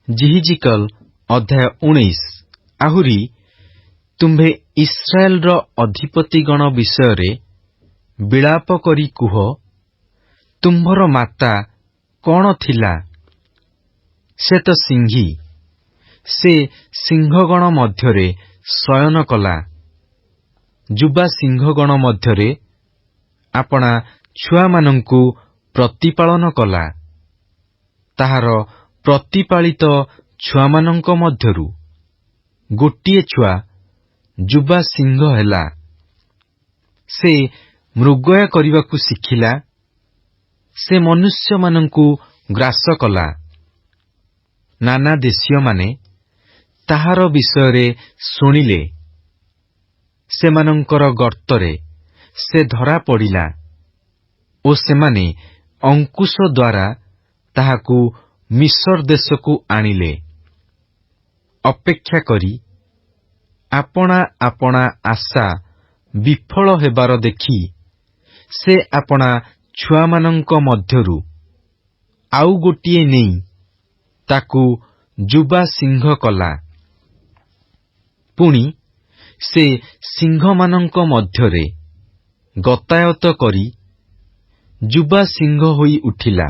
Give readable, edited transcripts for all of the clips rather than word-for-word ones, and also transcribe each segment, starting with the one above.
ଜିହିଜିକଲ ଅଧ୍ୟାୟ 19। ଆହୁରି ତୁମ୍ଭେ ଇସ୍ରାଏଲର ଅଧିପତିଗଣ ବିଷୟରେ ବିଳାପ କରି କୁହ, ତୁମ୍ଭର ମାତା କଣ ଥିଲା? ସେ ତ ସିଂହୀ, ସେ ସିଂହଗଣ ମଧ୍ୟରେ ଶୟନ କଲା। ଯୁବା ସିଂହଗଣ ମଧ୍ୟରେ ଆପଣା ଛୁଆମାନଙ୍କୁ ପ୍ରତିପାଳନ କଲା। ତାହାର ପ୍ରତିପାଳିତ ଛୁଆମାନଙ୍କ ମଧ୍ୟରୁ ଗୋଟିଏ ଛୁଆ ଯୁବା ସିଂହ ହେଲା। ସେ ମୃଗୟା କରିବାକୁ ଶିଖିଲା, ସେ ମନୁଷ୍ୟମାନଙ୍କୁ ଗ୍ରାସ କଲା। ନାନା ଦେଶୀୟମାନେ ତାହାର ବିଷୟରେ ଶୁଣିଲେ, ସେମାନଙ୍କର ଗର୍ତ୍ତରେ ସେ ଧରା ପଡ଼ିଲା ଓ ସେମାନେ ଅଙ୍କୁଶ ଦ୍ୱାରା ତାହାକୁ ମିଶର ଦେଶକୁ ଆଣିଲେ। ଅପେକ୍ଷା କରି ଆପଣା ଆପଣା ଆଶା ବିଫଳ ହେବାର ଦେଖି ସେ ଆପଣା ଛୁଆମାନଙ୍କ ମଧ୍ୟରୁ ଆଉ ଗୋଟିଏ ନେଇ ତାକୁ ଯୁବା ସିଂହ କଲା। ପୁଣି ସେ ସିଂହମାନଙ୍କ ମଧ୍ୟରେ ଗତାୟତ କରି ଯୁବା ସିଂହ ହୋଇ ଉଠିଲା।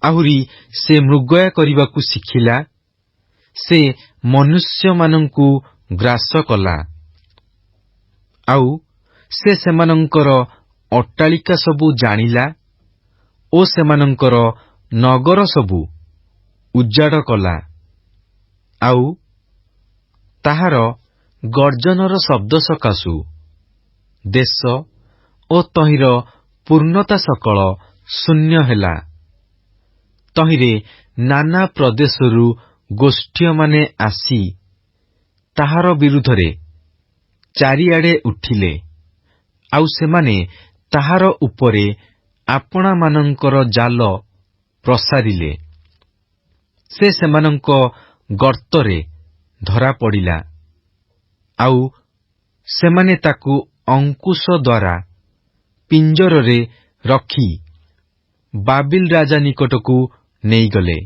ଆହୁରି ସେ ମୃଗୟା କରିବାକୁ ଶିଖିଲା, ସେ ମନୁଷ୍ୟମାନଙ୍କୁ ଗ୍ରାସ କଲା। ଆଉ ସେ ସେମାନଙ୍କର ଅଟ୍ଟାଳିକା ସବୁ ଜାଣିଲା ଓ ସେମାନଙ୍କର ନଗର ସବୁ ଉଜାଡ଼ କଲା। ଆଉ ତାହାର ଗର୍ଜନର ଶବ୍ଦ ସକାଶୁ ଦେଶ ଓ ତହିଁର ପୂର୍ଣ୍ଣତା ସକଳ ଶୂନ୍ୟ ହେଲା। ତହିଁରେ ନାନା ପ୍ରଦେଶରୁ ଗୋଷ୍ଠୀୟମାନେ ଆସି ତାହାର ବିରୁଦ୍ଧରେ ଚାରିଆଡ଼େ ଉଠିଲେ। ଆଉ ସେମାନେ ତାହାର ଉପରେ ଆପଣାମାନଙ୍କର ଜାଲ ପ୍ରସାରିଲେ। ସେ ସେମାନଙ୍କ ଗର୍ତ୍ତରେ ଧରା ପଡ଼ିଲା। ଆଉ ସେମାନେ ତାକୁ ଅଙ୍କୁଶ ଦ୍ୱାରା ପିଞ୍ଜରରେ ରଖି ବାବିଲ ରାଜା ନିକଟକୁ ନେଇଗଲେ।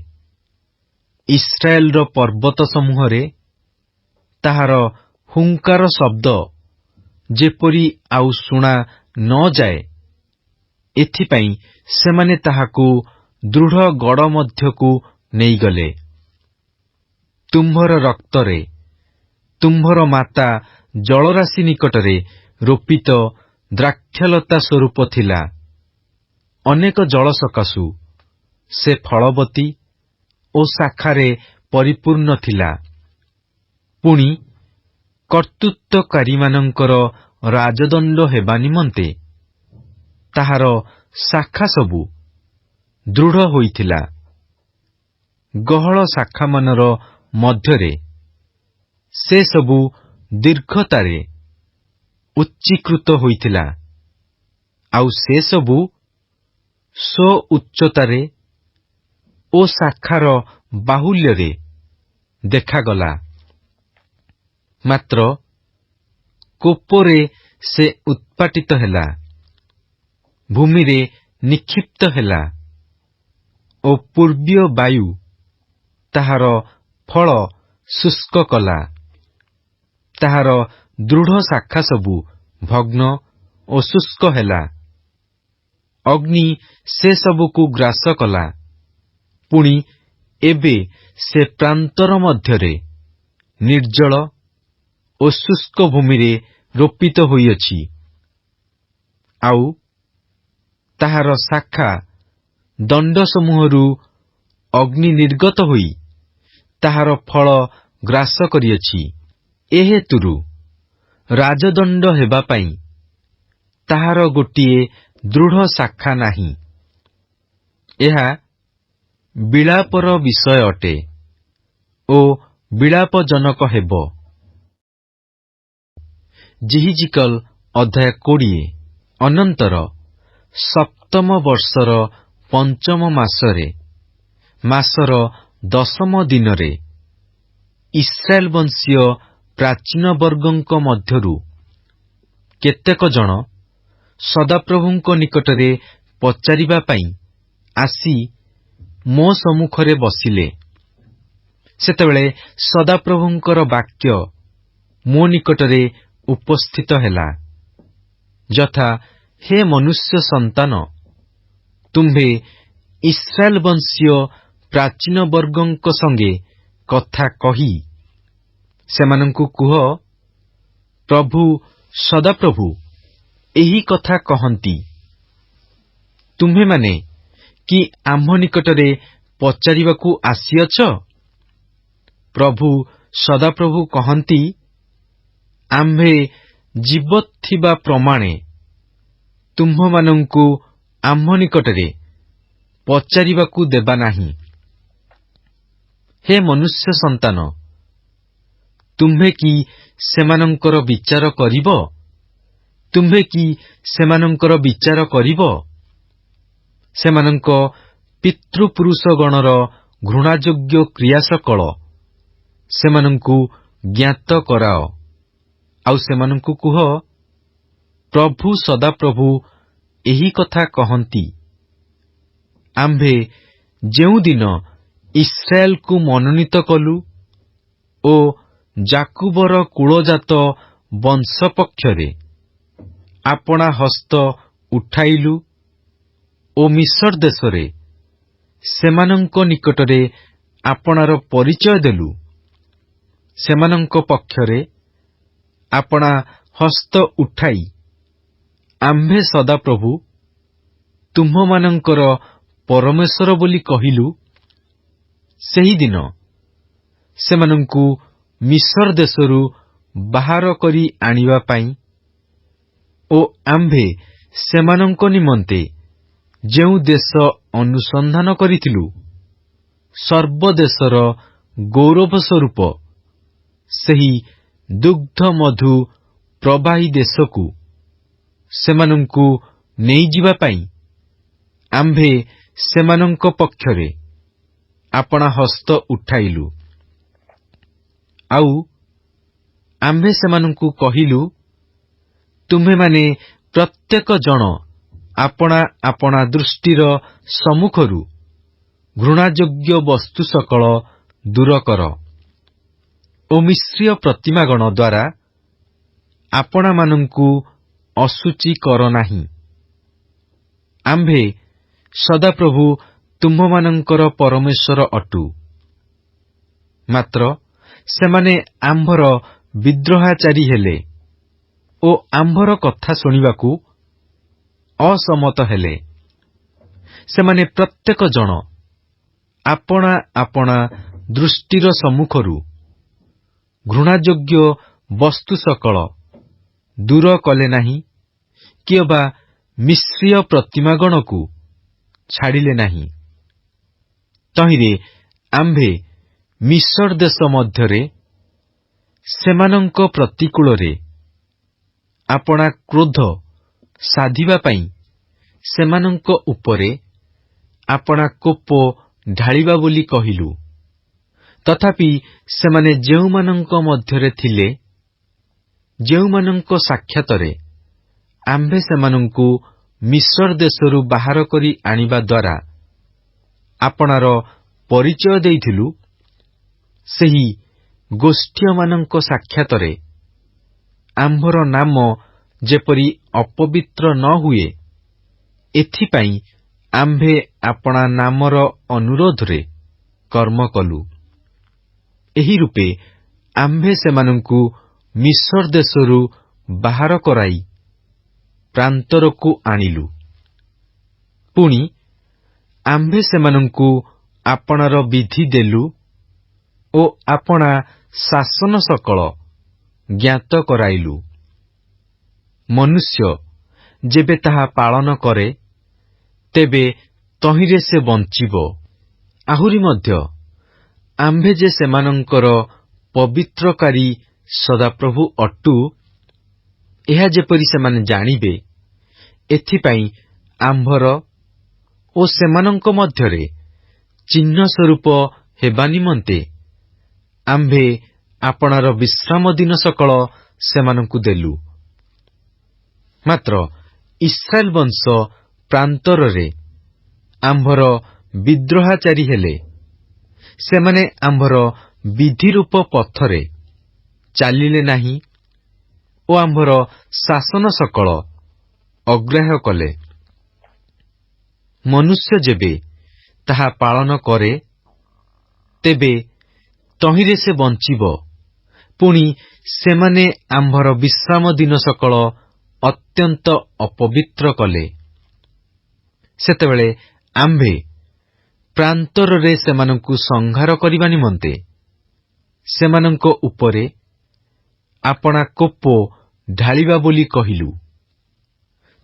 ଇସ୍ରାଏଲର ପର୍ବତ ସମୂହରେ ତାହାର ହୁଙ୍କାର ଶବ୍ଦ ଯେପରି ଆଉ ଶୁଣା ନ ଯାଏ, ଏଥିପାଇଁ ସେମାନେ ତାହାକୁ ଦୃଢ଼ ଗଡ଼ ମଧ୍ୟକୁ ନେଇଗଲେ। ତୁମ୍ଭର ରକ୍ତରେ ତୁମ୍ଭର ମାତା ଜଳରାଶି ନିକଟରେ ରୋପିତ ଦ୍ରାକ୍ଷଲତା ସ୍ୱରୂପ ଥିଲା। ଅନେକ ଜଳ ସକାଶୁ ସେ ଫଳବତୀ ଓ ଶାଖାରେ ପରିପୂର୍ଣ୍ଣ ଥିଲା। ପୁଣି କର୍ତ୍ତୃତ୍ୱକାରୀମାନଙ୍କର ରାଜଦଣ୍ଡ ହେବା ନିମନ୍ତେ ତାହାର ଶାଖା ସବୁ ଦୃଢ଼ ହୋଇଥିଲା। ଗହଳ ଶାଖାମାନର ମଧ୍ୟରେ ସେ ସବୁ ଦୀର୍ଘତାରେ ଉଚ୍ଚୀକୃତ ହୋଇଥିଲା। ଆଉ ସେ ସବୁ ଉଚ୍ଚତାରେ ଓ ଶାଖାର ବାହୁଲ୍ୟରେ ଦେଖାଗଲା। ମାତ୍ର କୋପରେ ସେ ଉତ୍ପାଟିତ ହେଲା, ଭୂମିରେ ନିକ୍ଷିପ୍ତ ହେଲା ଓ ପୂର୍ବୀୟ ବାୟୁ ତାହାର ଫଳ ଶୁଷ୍କ କଲା। ତାହାର ଦୃଢ଼ ଶାଖା ସବୁ ଭଗ୍ନ ଓ ଶୁଷ୍କ ହେଲା। ଅଗ୍ନି ସେ ସବୁକୁ ଗ୍ରାସ କଲା। ପୁଣି ଏବେ ସେ ପ୍ରାନ୍ତର ମଧ୍ୟରେ ନିର୍ଜଳ ଓ ଶୁଷ୍କ ଭୂମିରେ ରୋପିତ ହୋଇଅଛି। ଆଉ ତାହାର ଶାଖା ଦଣ୍ଡସମୂହରୁ ଅଗ୍ନି ନିର୍ଗତ ହୋଇ ତାହାର ଫଳ ଗ୍ରାସ କରିଅଛି। ଏ ହେତୁରୁ ରାଜଦଣ୍ଡ ହେବା ପାଇଁ ତାହାର ଗୋଟିଏ ଦୃଢ଼ ଶାଖା ନାହିଁ। ଏହା ବିଳାପର ବିଷୟ ଅଟେ ଓ ବିଳାପଜନକ ହେବ। ଜିହିଜିକଲ ଅଧ୍ୟାୟ 20। ଅନନ୍ତର ସପ୍ତମ ବର୍ଷର ପଞ୍ଚମ ମାସରେ ମାସର 10ମ ଦିନରେ ଇସ୍ରାଏଲ ବଂଶୀୟ ପ୍ରାଚୀନ ବର୍ଗଙ୍କ ମଧ୍ୟରୁ କେତେକ ଜଣ ସଦାପ୍ରଭୁଙ୍କ ନିକଟରେ ପଚାରିବା ପାଇଁ ଆସି ମୋ ସମ୍ମୁଖରେ ବସିଲେ। ସେତେବେଳେ ସଦାପ୍ରଭୁଙ୍କର ବାକ୍ୟ ମୋ ନିକଟରେ ଉପସ୍ଥିତ ହେଲା, ଯଥା, ହେ ମନୁଷ୍ୟ ସନ୍ତାନ, ତୁମ୍ଭେ ଇସ୍ରାଏଲ ବଂଶୀୟ ପ୍ରାଚୀନ ବର୍ଗଙ୍କ ସଙ୍ଗେ କଥା କହି ସେମାନଙ୍କୁ କୁହ, ପ୍ରଭୁ ସଦାପ୍ରଭୁ ଏହି କଥା କହନ୍ତି, ତୁମ୍ଭେମାନେ କି ଆମ୍ଭ ନିକଟରେ ପଚାରିବାକୁ ଆସିଅଛ? ପ୍ରଭୁ ସଦାପ୍ରଭୁ କହନ୍ତି, ଆମ୍ଭେ ଜୀବତ ଥିବା ପ୍ରମାଣେ ତୁମ୍ଭମାନଙ୍କୁ ଆମ୍ଭ ନିକଟରେ ପଚାରିବାକୁ ଦେବା ନାହିଁ। ହେ ମନୁଷ୍ୟ ସନ୍ତାନ, ତୁମ୍ଭେ କି ସେମାନଙ୍କର ବିଚାର କରିବ? ତୁମ୍ଭେ କି ସେମାନଙ୍କର ବିଚାର କରିବ? ସେମାନଙ୍କ ପିତୃପୁରୁଷଗଣର ଘୃଣାଯୋଗ୍ୟ କ୍ରିୟାସକଳ ସେମାନଙ୍କୁ ଜ୍ଞାତ କରାଅ, ଆଉ ସେମାନଙ୍କୁ କୁହ, ପ୍ରଭୁ ସଦାପ୍ରଭୁ ଏହି କଥା କହନ୍ତି, ଆମ୍ଭେ ଯେଉଁଦିନ ଇସ୍ରାଏଲକୁ ମନୋନୀତ କଲୁ ଓ ଜାକୁବର କୁଳଜାତ ବଂଶ ପକ୍ଷରେ ଆପଣା ହସ୍ତ ଉଠାଇଲୁ ଓ ମିଶର ଦେଶରେ ସେମାନଙ୍କ ନିକଟରେ ଆପଣାର ପରିଚୟ ଦେଲୁ, ସେମାନଙ୍କ ପକ୍ଷରେ ଆପଣା ହସ୍ତ ଉଠାଇ ଆମ୍ଭେ ସଦାପ୍ରଭୁ ତୁମ୍ଭମାନଙ୍କର ପରମେଶ୍ୱର ବୋଲି କହିଲୁ, ସେହିଦିନ ସେମାନଙ୍କୁ ମିଶର ଦେଶରୁ ବାହାର କରି ଆଣିବା ପାଇଁ ଓ ଆମ୍ଭେ ସେମାନଙ୍କ ନିମନ୍ତେ ଯେଉଁ ଦେଶ ଅନୁସନ୍ଧାନ କରିଥିଲୁ, ସର୍ବଦେଶର ଗୌରବ ସ୍ୱରୂପ ସେହି ଦୁଗ୍ଧମଧୁ ପ୍ରବାହୀ ଦେଶକୁ ସେମାନଙ୍କୁ ନେଇଯିବା ପାଇଁ ଆମ୍ଭେ ସେମାନଙ୍କ ପକ୍ଷରେ ଆପଣା ହସ୍ତ ଉଠାଇଲୁ। ଆଉ ଆମ୍ଭେ ସେମାନଙ୍କୁ କହିଲୁ, ତୁମ୍ଭେମାନେ ପ୍ରତ୍ୟେକ ଜଣ ଆପଣା ଆପଣା ଦୃଷ୍ଟିର ସମ୍ମୁଖରୁ ଘୃଣାଯୋଗ୍ୟ ବସ୍ତୁ ସକଳ ଦୂର କର ଓ ମିଶ୍ରୀୟ ପ୍ରତିମାଗଣ ଦ୍ୱାରା ଆପଣାମାନଙ୍କୁ ଅଶୁଚି କର ନାହିଁ। ଆମ୍ଭେ ସଦାପ୍ରଭୁ ତୁମ୍ଭମାନଙ୍କର ପରମେଶ୍ୱର ଅଟୁ। ମାତ୍ର ସେମାନେ ଆମ୍ଭର ବିଦ୍ରୋହାଚାରୀ ହେଲେ ଓ ଆମ୍ଭର କଥା ଶୁଣିବାକୁ ଅସମତ ହେଲେ। ସେମାନେ ପ୍ରତ୍ୟେକ ଜଣ ଆପଣା ଆପଣା ଦୃଷ୍ଟିର ସମ୍ମୁଖରୁ ଘୃଣାଯୋଗ୍ୟ ବସ୍ତୁ ସକଳ ଦୂର କଲେ ନାହିଁ, କିଅବା ମିଶ୍ରୀୟ ପ୍ରତିମାଗଣକୁ ଛାଡ଼ିଲେ ନାହିଁ। ତହିଁରେ ଆମ୍ଭେ ମିଶର ଦେଶ ମଧ୍ୟରେ ସେମାନଙ୍କ ପ୍ରତିକୂଳରେ ଆପଣା କ୍ରୋଧ ସାଧିବା ପାଇଁ ସେମାନଙ୍କ ଉପରେ ଆପଣା କୋପ ଢାଳିବା ବୋଲି କହିଲୁ। ତଥାପି ସେମାନେ ଯେଉଁମାନଙ୍କ ମଧ୍ୟରେ ଥିଲେ, ଯେଉଁମାନଙ୍କ ସାକ୍ଷାତରେ ଆମ୍ଭେ ସେମାନଙ୍କୁ ମିଶର ଦେଶରୁ ବାହାର କରି ଆଣିବା ଦ୍ୱାରା ଆପଣାର ପରିଚୟ ଦେଇଥିଲୁ, ସେହି ଗୋଷ୍ଠୀୟମାନଙ୍କ ସାକ୍ଷାତରେ ଆମ୍ଭର ନାମ ଯେପରି ଅପବିତ୍ର ନ ହୁଏ, ଏଥିପାଇଁ ଆମ୍ଭେ ଆପଣା ନାମର ଅନୁରୋଧରେ କର୍ମ କଲୁ। ଏହି ରୂପେ ଆମ୍ଭେ ସେମାନଙ୍କୁ ମିଶର ଦେଶରୁ ବାହାର କରାଇ ପ୍ରାନ୍ତରକୁ ଆଣିଲୁ। ପୁଣି ଆମ୍ଭେ ସେମାନଙ୍କୁ ଆପଣାର ବିଧି ଦେଲୁ ଓ ଆପଣା ଶାସନ ସକଳ ଜ୍ଞାତ କରାଇଲୁ। ମନୁଷ୍ୟ ଯେବେ ତାହା ପାଳନ କରେ, ତେବେ ତହିଁରେ ସେ ବଞ୍ଚିବ। ଆହୁରି ମଧ୍ୟ ଆମ୍ଭେ ଯେ ସେମାନଙ୍କର ପବିତ୍ରକାରୀ ସଦାପ୍ରଭୁ ଅଟୁ, ଏହା ଯେପରି ସେମାନେ ଜାଣିବେ, ଏଥିପାଇଁ ଆମ୍ଭର ଓ ସେମାନଙ୍କ ମଧ୍ୟରେ ଚିହ୍ନ ସ୍ୱରୂପ ହେବା ନିମନ୍ତେ ଆମ୍ଭେ ଆପଣାର ବିଶ୍ରାମ ଦିନ ସକଳ ସେମାନଙ୍କୁ ଦେଲୁ। ମାତ୍ର ଇସ୍ରାଏଲ ବଂଶ ପ୍ରାନ୍ତରରେ ଆମ୍ଭର ବିଦ୍ରୋହାଚାରୀ ହେଲେ, ସେମାନେ ଆମ୍ଭର ବିଧିରୂପ ପଥରେ ଚାଲିଲେ ନାହିଁ ଓ ଆମ୍ଭର ଶାସନ ସକଳ ଅଗ୍ରାହ୍ୟ କଲେ। ମନୁଷ୍ୟ ଯେବେ ତାହା ପାଳନ କରେ, ତେବେ ତହିଁରେ ସେ ବଞ୍ଚିବ। ପୁଣି ସେମାନେ ଆମ୍ଭର ବିଶ୍ରାମ ଦିନ ସକଳ ଅତ୍ୟନ୍ତ ଅପବିତ୍ର କଲେ। ସେତେବେଳେ ଆମ୍ଭେ ପ୍ରାନ୍ତରରେ ସେମାନଙ୍କୁ ସଂହାର କରିବା ନିମନ୍ତେ ସେମାନଙ୍କ ଉପରେ ଆପଣା କୋପ ଢାଳିବା ବୋଲି କହିଲୁ।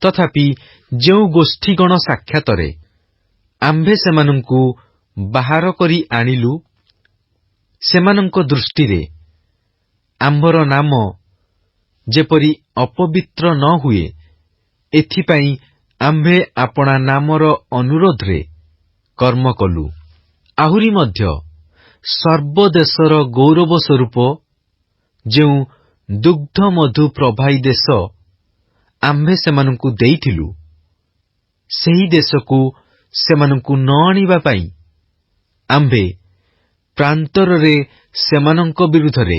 ତଥାପି ଯେଉଁ ଗୋଷ୍ଠୀଗଣ ସାକ୍ଷାତରେ ଆମ୍ଭେ ସେମାନଙ୍କୁ ବାହାର କରି ଆଣିଲୁ, ସେମାନଙ୍କ ଦୃଷ୍ଟିରେ ଆମ୍ଭର ନାମ ଯେପରି ଅପବିତ୍ର ନ ହୁଏ, ଏଥିପାଇଁ ଆମ୍ଭେ ଆପଣା ନାମର ଅନୁରୋଧରେ କର୍ମ କଲୁ। ଆହୁରି ମଧ୍ୟ ସର୍ବଦେଶର ଗୌରବ ସ୍ୱରୂପ ଯେଉଁ ଦୁଗ୍ଧ ମଧୁ ପ୍ରବାହୀ ଦେଶ ଆମ୍ଭେ ସେମାନଙ୍କୁ ଦେଇଥିଲୁ, ସେହି ଦେଶକୁ ସେମାନଙ୍କୁ ନ ଆଣିବା ପାଇଁ ଆମ୍ଭେ ପ୍ରାନ୍ତରରେ ସେମାନଙ୍କ ବିରୁଦ୍ଧରେ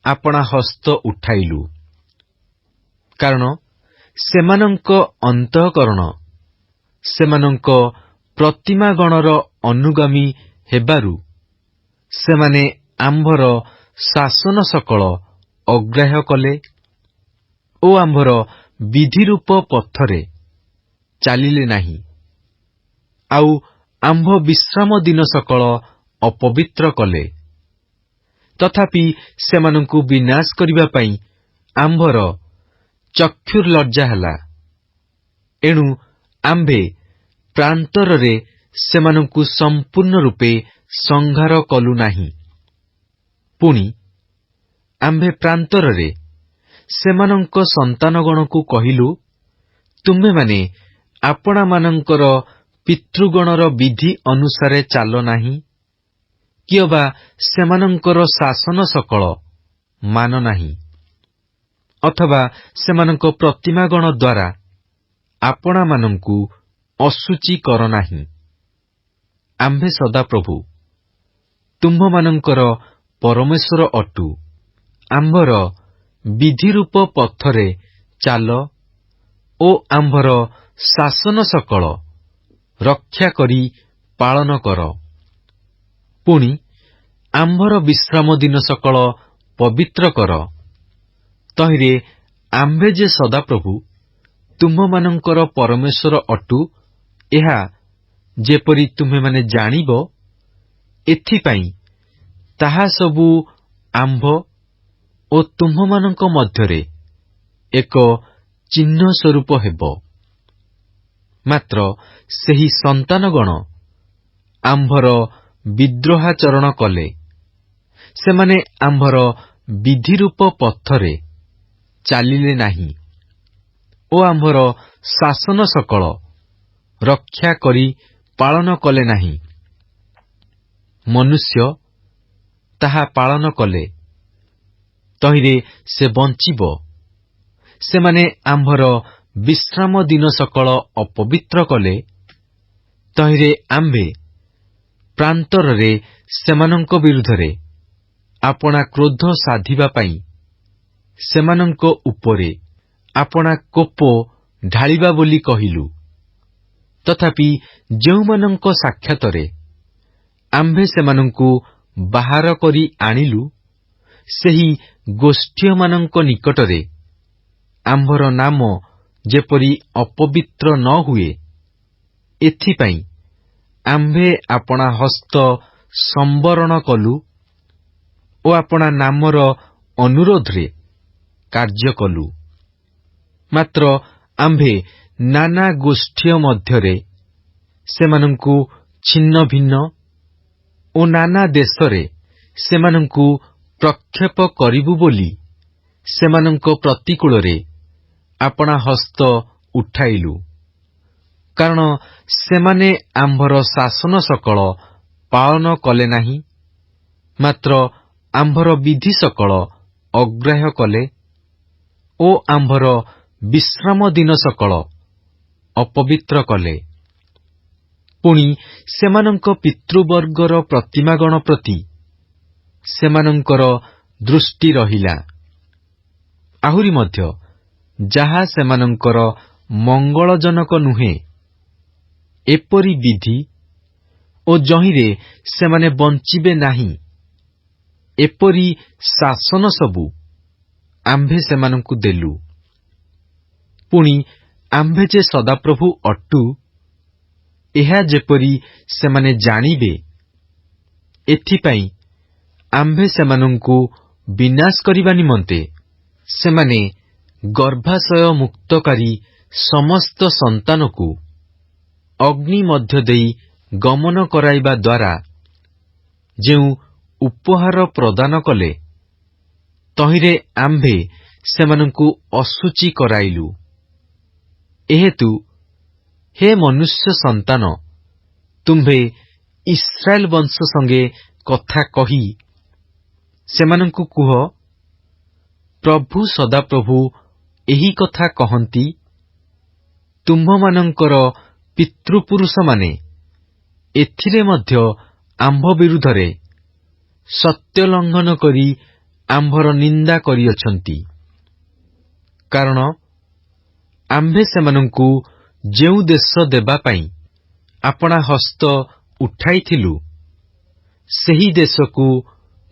ଆପଣା ହସ୍ତ ଉଠାଇଲୁ। କାରଣ ସେମାନଙ୍କ ଅନ୍ତଃକରଣ ସେମାନଙ୍କ ପ୍ରତିମାଗଣର ଅନୁଗାମୀ ହେବାରୁ ସେମାନେ ଆମ୍ଭର ଶାସନ ସକଳ ଅଗ୍ରାହ୍ୟ କଲେ ଓ ଆମ୍ଭର ବିଧିରୂପ ପଥରେ ଚାଲିଲେ ନାହିଁ, ଆଉ ଆମ୍ଭ ବିଶ୍ରାମ ଦିନ ସକଳ ଅପବିତ୍ର କଲେ। ତଥାପି ସେମାନଙ୍କୁ ବିନାଶ କରିବା ପାଇଁ ଆମ୍ଭର ଚକ୍ଷୁର୍ଲଜ୍ଜା ହେଲା। ଏଣୁ ଆମ୍ଭେ ପ୍ରାନ୍ତରରେ ସେମାନଙ୍କୁ ସମ୍ପୂର୍ଣ୍ଣ ରୂପେ ସଂହାର କଲୁ ନାହିଁ। ପୁଣି ଆମ୍ଭେ ପ୍ରାନ୍ତରରେ ସେମାନଙ୍କ ସନ୍ତାନଗଣକୁ କହିଲୁ, ତୁମେମାନେ ଆପଣାମାନଙ୍କର ପିତୃଗଣର ବିଧି ଅନୁସାରେ ଚାଲ ନାହିଁ, କି ଅବା ସେମାନଙ୍କର ଶାସନ ସକଳ ମାନ ନାହିଁ, ଅଥବା ସେମାନଙ୍କ ପ୍ରତିମାଗଣ ଦ୍ୱାରା ଆପଣାମାନଙ୍କୁ ଅଶୁଚି କର ନାହିଁ। ଆମ୍ଭେ ସଦାପ୍ରଭୁ ତୁମ୍ଭମାନଙ୍କର ପରମେଶ୍ୱର ଅଟୁ। ଆମ୍ଭର ବିଧିରୂପ ପଥରେ ଚାଲ ଓ ଆମ୍ଭର ଶାସନ ସକଳ ରକ୍ଷା କରି ପାଳନ କର। ପୁଣି ଆମ୍ଭର ବିଶ୍ରାମ ଦିନ ସକଳ ପବିତ୍ର କର। ତହିଁରେ ଆମ୍ଭେ ଯେ ସଦାପ୍ରଭୁ ତୁମ୍ଭମାନଙ୍କର ପରମେଶ୍ୱର ଅଟୁ, ଏହା ଯେପରି ତୁମ୍ଭେମାନେ ଜାଣିବ, ଏଥିପାଇଁ ତାହା ସବୁ ଆମ୍ଭ ଓ ତୁମ୍ଭମାନଙ୍କ ମଧ୍ୟରେ ଏକ ଚିହ୍ନ ସ୍ୱରୂପ ହେବ। ମାତ୍ର ସେହି ସନ୍ତାନଗଣ ଆମ୍ଭର ବିଦ୍ରୋହାଚରଣ କଲେ। ସେମାନେ ଆମ୍ଭର ବିଧିରୂପ ପଥରେ ଚାଲିଲେ ନାହିଁ ଓ ଆମ୍ଭର ଶାସନ ସକଳ ରକ୍ଷା କରି ପାଳନ କଲେ ନାହିଁ। ମନୁଷ୍ୟ ତାହା ପାଳନ କଲେ, ତହିଁରେ ସେ ବଞ୍ଚିବ। ସେମାନେ ଆମ୍ଭର ବିଶ୍ରାମ ଦିନ ସକଳ ଅପବିତ୍ର କଲେ, ତହିଁରେ ଆମ୍ଭେ ପ୍ରାନ୍ତରରେ ସେମାନଙ୍କ ବିରୁଦ୍ଧରେ ଆପଣା କ୍ରୋଧ ସାଧିବା ପାଇଁ ସେମାନଙ୍କ ଉପରେ ଆପଣା କୋପ ଢାଳିବା ବୋଲି କହିଲୁ। ତଥାପି ଯେଉଁମାନଙ୍କ ସାକ୍ଷାତରେ ଆମ୍ଭେ ସେମାନଙ୍କୁ ବାହାର କରି ଆଣିଲୁ, ସେହି ଗୋଷ୍ଠୀୟମାନଙ୍କ ନିକଟରେ ଆମ୍ଭର ନାମ ଯେପରି ଅପବିତ୍ର ନ ହୁଏ, ଏଥିପାଇଁ ଆମ୍ଭେ ଆପଣା ହସ୍ତ ସମ୍ବରଣ କଲୁ ଓ ଆପଣା ନାମର ଅନୁରୋଧରେ କାର୍ଯ୍ୟ କଲୁ। ମାତ୍ର ଆମ୍ଭେ ନାନା ଗୋଷ୍ଠୀୟ ମଧ୍ୟରେ ସେମାନଙ୍କୁ ଛିନ୍ନ ଭିନ୍ନ ଓ ନାନା ଦେଶରେ ସେମାନଙ୍କୁ ପ୍ରକ୍ଷେପ କରିବୁ ବୋଲି ସେମାନଙ୍କ ପ୍ରତିକୂଳରେ ଆପଣା ହସ୍ତ ଉଠାଇଲୁ। କାରଣ ସେମାନେ ଆମ୍ଭର ଶାସନ ସକଳ ପାଳନ କଲେ ନାହିଁ, ମାତ୍ର ଆମ୍ଭର ବିଧି ସକଳ ଅଗ୍ରାହ୍ୟ କଲେ ଓ ଆମ୍ଭର ବିଶ୍ରାମ ଦିନ ସକଳ ଅପବିତ୍ର କଲେ। ପୁଣି ସେମାନଙ୍କ ପିତୃବର୍ଗର ପ୍ରତିମାଗଣ ପ୍ରତି ସେମାନଙ୍କର ଦୃଷ୍ଟି ରହିଲା। ଆହୁରି ମଧ୍ୟ ଯାହା ସେମାନଙ୍କର ମଙ୍ଗଳଜନକ ନୁହେଁ, ଏପରି ବିଧି ଓ ଯହିଁରେ ସେମାନେ ବଞ୍ଚିବେ ନାହିଁ, ଏପରି ଶାସନ ସବୁ ଆମ୍ଭେ ସେମାନଙ୍କୁ ଦେଲୁ। ପୁଣି ଆମ୍ଭେ ଯେ ସଦାପ୍ରଭୁ ଅଟୁ, ଏହା ଯେପରି ସେମାନେ ଜାଣିବେ, ଏଥିପାଇଁ ଆମ୍ଭେ ସେମାନଙ୍କୁ ବିନାଶ କରିବା ନିମନ୍ତେ ସେମାନେ ଗର୍ଭାଶୟ ମୁକ୍ତକାରୀ ସମସ୍ତ ସନ୍ତାନକୁ ଅଗ୍ନି ମଧ୍ୟ ଦେଇ ଗମନ କରାଇବା ଦ୍ୱାରା ଯେଉଁ ଉପହାର ପ୍ରଦାନ କଲେ, ତହିଁରେ ଆମ୍ଭେ ସେମାନଙ୍କୁ ଅଶୁଚି କରାଇଲୁ। ଏହେତୁ ହେ ମନୁଷ୍ୟ ସନ୍ତାନ, ତୁମ୍ଭେ ଇସ୍ରାଏଲ ବଂଶ ସଙ୍ଗେ କଥା କହି ସେମାନଙ୍କୁ କୁହ, ପ୍ରଭୁ ସଦାପ୍ରଭୁ ଏହି କଥା କହନ୍ତି, ତୁମ୍ଭମାନଙ୍କର ପିତୃପୁରୁଷମାନେ ଏଥିରେ ମଧ୍ୟ ଆମ୍ଭ ବିରୁଦ୍ଧରେ ସତ୍ୟ ଲଙ୍ଘନ କରି ଆମ୍ଭର ନିନ୍ଦା କରିଅଛନ୍ତି। କାରଣ ଆମ୍ଭେ ସେମାନଙ୍କୁ ଯେଉଁ ଦେଶ ଦେବା ପାଇଁ ଆପଣା ହସ୍ତ ଉଠାଇଥିଲୁ, ସେହି ଦେଶକୁ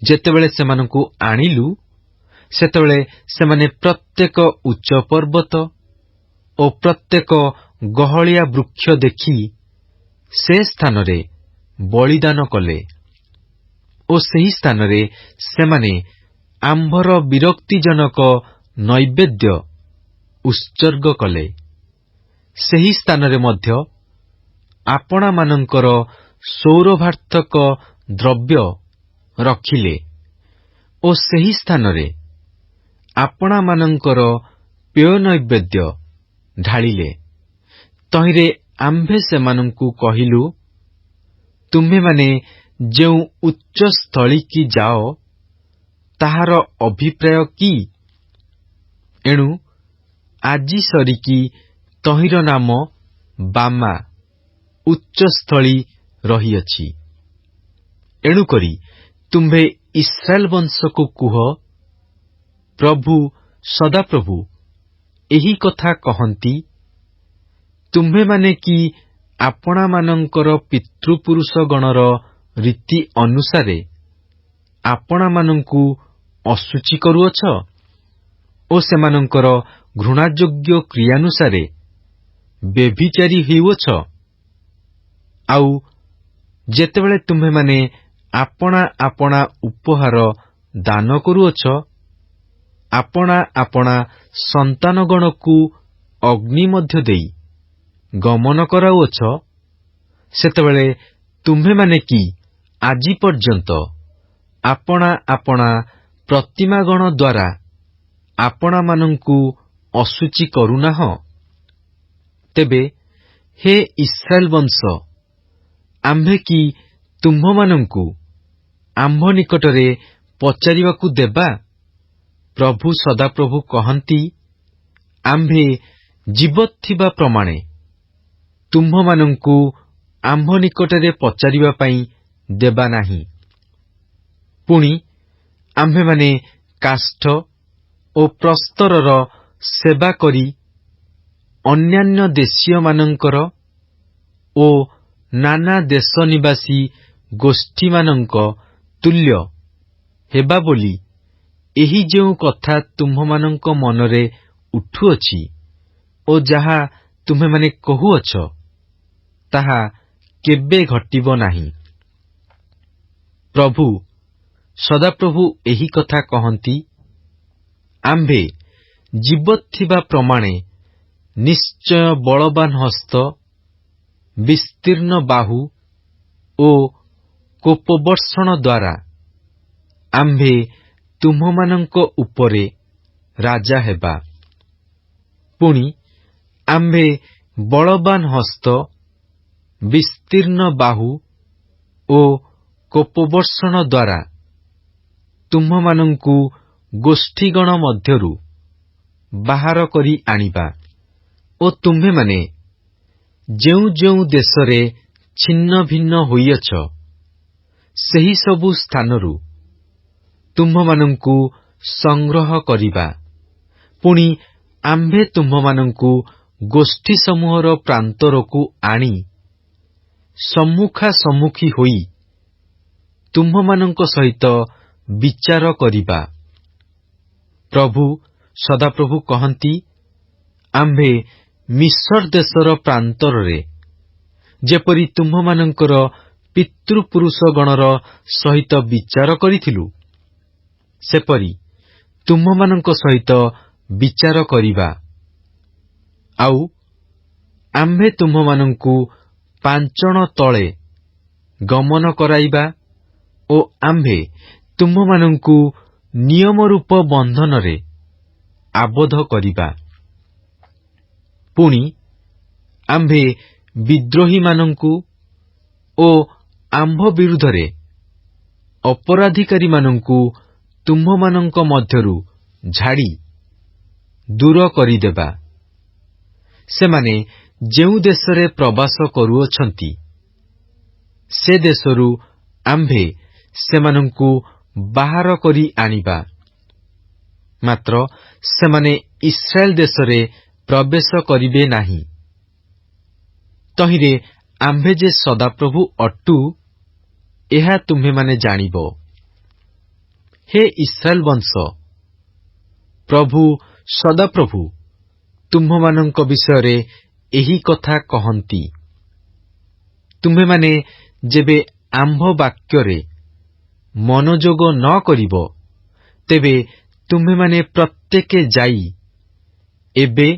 ଯେତେବେଳେ ସେମାନଙ୍କୁ ଆଣିଲୁ, ସେତେବେଳେ ସେମାନେ ପ୍ରତ୍ୟେକ ଉଚ୍ଚ ପର୍ବତ ଓ ପ୍ରତ୍ୟେକ ଗହଳିଆ ବୃକ୍ଷ ଦେଖି ସେ ସ୍ଥାନରେ ବଳିଦାନ କଲେ ଓ ସେହି ସ୍ଥାନରେ ସେମାନେ ଆମ୍ଭର ବିରକ୍ତିଜନକ ନୈବେଦ୍ୟ ଉତ୍ସର୍ଗ କଲେ। ସେହି ସ୍ଥାନରେ ମଧ୍ୟ ଆପଣାମାନଙ୍କର ସୌରଭାର୍ଥକ ଦ୍ରବ୍ୟ ରଖିଲେ ଓ ସେହି ସ୍ଥାନରେ ଆପଣାମାନଙ୍କର ପେୟ ନୈବେଦ୍ୟ ଢାଳିଲେ। ତହିଁରେ ଆମ୍ଭେ ସେମାନଙ୍କୁ କହିଲୁ, ତୁମ୍ଭେମାନେ ଯେଉଁ ଉଚ୍ଚସ୍ଥଳୀକି ଯାଅ, ତାହାର ଅଭିପ୍ରାୟ କି? ଏଣୁ ଆଜି ସରିକି ତହିଁର ନାମ ବାମା, ଉଚ୍ଚସ୍ଥଳୀ ରହିଅଛି। ଏଣୁକରି ତୁମ୍ଭେ ଇସ୍ରାଏଲ ବଂଶକୁ କୁହ, ପ୍ରଭୁ ସଦାପ୍ରଭୁ ଏହି କଥା କହନ୍ତି, ତୁମ୍ଭେମାନେ କି ଆପଣାମାନଙ୍କର ପିତୃପୁରୁଷଗଣର ରୀତି ଅନୁସାରେ ଆପଣାମାନଙ୍କୁ ଅଶୁଚି କରୁଅଛ ଓ ସେମାନଙ୍କର ଘୃଣାଯୋଗ୍ୟ କ୍ରିୟାନୁସାରେ ବ୍ୟଭିଚାରୀ ହେଉଅଛ? ଆଉ ଯେତେବେଳେ ତୁମ୍ଭେମାନେ ଆପଣା ଆପଣା ଉପହାର ଦାନ କରୁଅଛ, ଆପଣା ଆପଣା ସନ୍ତାନଗଣକୁ ଅଗ୍ନି ମଧ୍ୟ ଦେଇ ଗମନ କରାଉଅଛ, ସେତେବେଳେ ତୁମ୍ଭେମାନେ କି ଆଜି ପର୍ଯ୍ୟନ୍ତ ଆପଣା ଆପଣା ପ୍ରତିମାଗଣ ଦ୍ୱାରା ଆପଣାମାନଙ୍କୁ ଅଶୁଚି କରୁନାହଁ? ତେବେ ହେ ଇସ୍ରାଏଲ ବଂଶ, ଆମ୍ଭେ କି ତୁମ୍ଭମାନଙ୍କୁ ଆମ୍ଭ ନିକଟରେ ପଚାରିବାକୁ ଦେବା? ପ୍ରଭୁ ସଦାପ୍ରଭୁ କହନ୍ତି, ଆମ୍ଭେ ଜୀବତ ଥିବା ପ୍ରମାଣେ ତୁମ୍ଭମାନଙ୍କୁ ଆମ୍ଭ ନିକଟରେ ପଚାରିବା ପାଇଁ ଦେବା ନାହିଁ। ପୁଣି ଆମ୍ଭେମାନେ କାଷ୍ଠ ଓ ପ୍ରସ୍ତରର ସେବା କରି ଅନ୍ୟାନ୍ୟ ଦେଶୀୟମାନଙ୍କର ଓ ନାନା ଦେଶ ନିବାସୀ ଗୋଷ୍ଠୀମାନଙ୍କ ତୁଲ୍ୟ ହେବା ବୋଲି ଏହି ଯେଉଁ କଥା ତୁମ୍ଭମାନଙ୍କ ମନରେ ଉଠୁଅଛି ଓ ଯାହା ତୁମ୍ଭେମାନେ କହୁଅଛ, ତାହା କେବେ ଘଟିବ ନାହିଁ। ପ୍ରଭୁ ସଦାପ୍ରଭୁ ଏହି କଥା କହନ୍ତି, ଆମ୍ଭେ ଜୀବତ ଥିବା ପ୍ରମାଣେ ନିଶ୍ଚୟ ବଳବାନ ହସ୍ତ, ବିସ୍ତୀର୍ଣ୍ଣ ବାହୁ ଓ କୋପବର୍ଷଣ ଦ୍ୱାରା ଆମ୍ଭେ ତୁମ୍ଭମାନଙ୍କ ଉପରେ ରାଜା ହେବା। ପୁଣି ଆମ୍ଭେ ବଳବାନ ହସ୍ତ, ବିସ୍ତୀର୍ଣ୍ଣ ବାହୁ ଓ କୋପବର୍ଷଣ ଦ୍ୱାରା ତୁମ୍ଭମାନଙ୍କୁ ଗୋଷ୍ଠୀଗଣ ମଧ୍ୟରୁ ବାହାର କରି ଆଣିବା ଓ ତୁମ୍ଭେମାନେ ଯେଉଁ ଯେଉଁ ଦେଶରେ ଛିନ୍ନ ଭିନ୍ନ ହୋଇଅଛ, ସେହି ସବୁ ସ୍ଥାନରୁ ତୁମ୍ଭମାନଙ୍କୁ ସଂଗ୍ରହ କରିବା। ପୁଣି ଆମ୍ଭେ ତୁମ୍ଭମାନଙ୍କୁ ଗୋଷ୍ଠୀ ସମୂହର ପ୍ରାନ୍ତରକୁ ଆଣି ସମ୍ମୁଖାସମ୍ମୁଖୀ ହୋଇ ତୁମ୍ଭମାନଙ୍କ ସହିତ ବିଚାର କରିବା। ପ୍ରଭୁ ସଦାପ୍ରଭୁ କହନ୍ତି, ଆମ୍ଭେ ମିସ୍ର ଦେଶର ପ୍ରାନ୍ତରରେ ଯେପରି ତୁମ୍ଭମାନଙ୍କର ପିତୃପୁରୁଷଗଣର ସହିତ ବିଚାର କରିଥିଲୁ, ସେପରି ତୁମ୍ଭମାନଙ୍କ ସହିତ ବିଚାର କରିବା। ଆଉ ଆମ୍ଭେ ତୁମ୍ଭମାନଙ୍କୁ ପାଞ୍ଚଣ ତଳେ ଗମନ କରାଇବା ଓ ଆମ୍ଭେ ତୁମ୍ଭମାନଙ୍କୁ ନିୟମରୂପ ବନ୍ଧନରେ ଆବଦ୍ଧ କରିବା। ପୁଣି ଆମ୍ଭେ ବିଦ୍ରୋହୀମାନଙ୍କୁ ଓ ଆମ୍ଭ ବିରୁଦ୍ଧରେ ଅପରାଧିକାରୀମାନଙ୍କୁ ତୁମ୍ଭମାନଙ୍କ ମଧ୍ୟରୁ ଝାଡ଼ି ଦୂର କରିଦେବା। ସେମାନେ ଯେଉଁ ଦେଶରେ ପ୍ରବାସ କରୁଅଛନ୍ତି, ସେ ଦେଶରୁ ଆମ୍ଭେ ସେମାନଙ୍କୁ ବାହାର କରି ଆଣିବା। ମାତ୍ର ସେମାନେ ଇସ୍ରାଏଲ ଦେଶରେ ପ୍ରବେଶ କରିବେ ନାହିଁ। ତହିଁରେ ଆମ୍ଭେ ଯେ ସଦାପ୍ରଭୁ ଅଟୁ, ଏହା ତୁମ୍ଭେମାନେ ଜାଣିବ। ହେ ଇସ୍ରାଏଲ ବଂଶ, ପ୍ରଭୁ ସଦାପ୍ରଭୁ ତୁମ୍ଭମାନଙ୍କ ବିଷୟରେ ଏହି କଥା କହନ୍ତି, ତୁମ୍ଭେମାନେ ଯେବେ ଆମ୍ଭ ବାକ୍ୟରେ ମନୋଯୋଗ ନ କରିବ, ତେବେ ତୁମ୍ଭେମାନେ ପ୍ରତ୍ୟେକେ ଯାଇ ଏବେ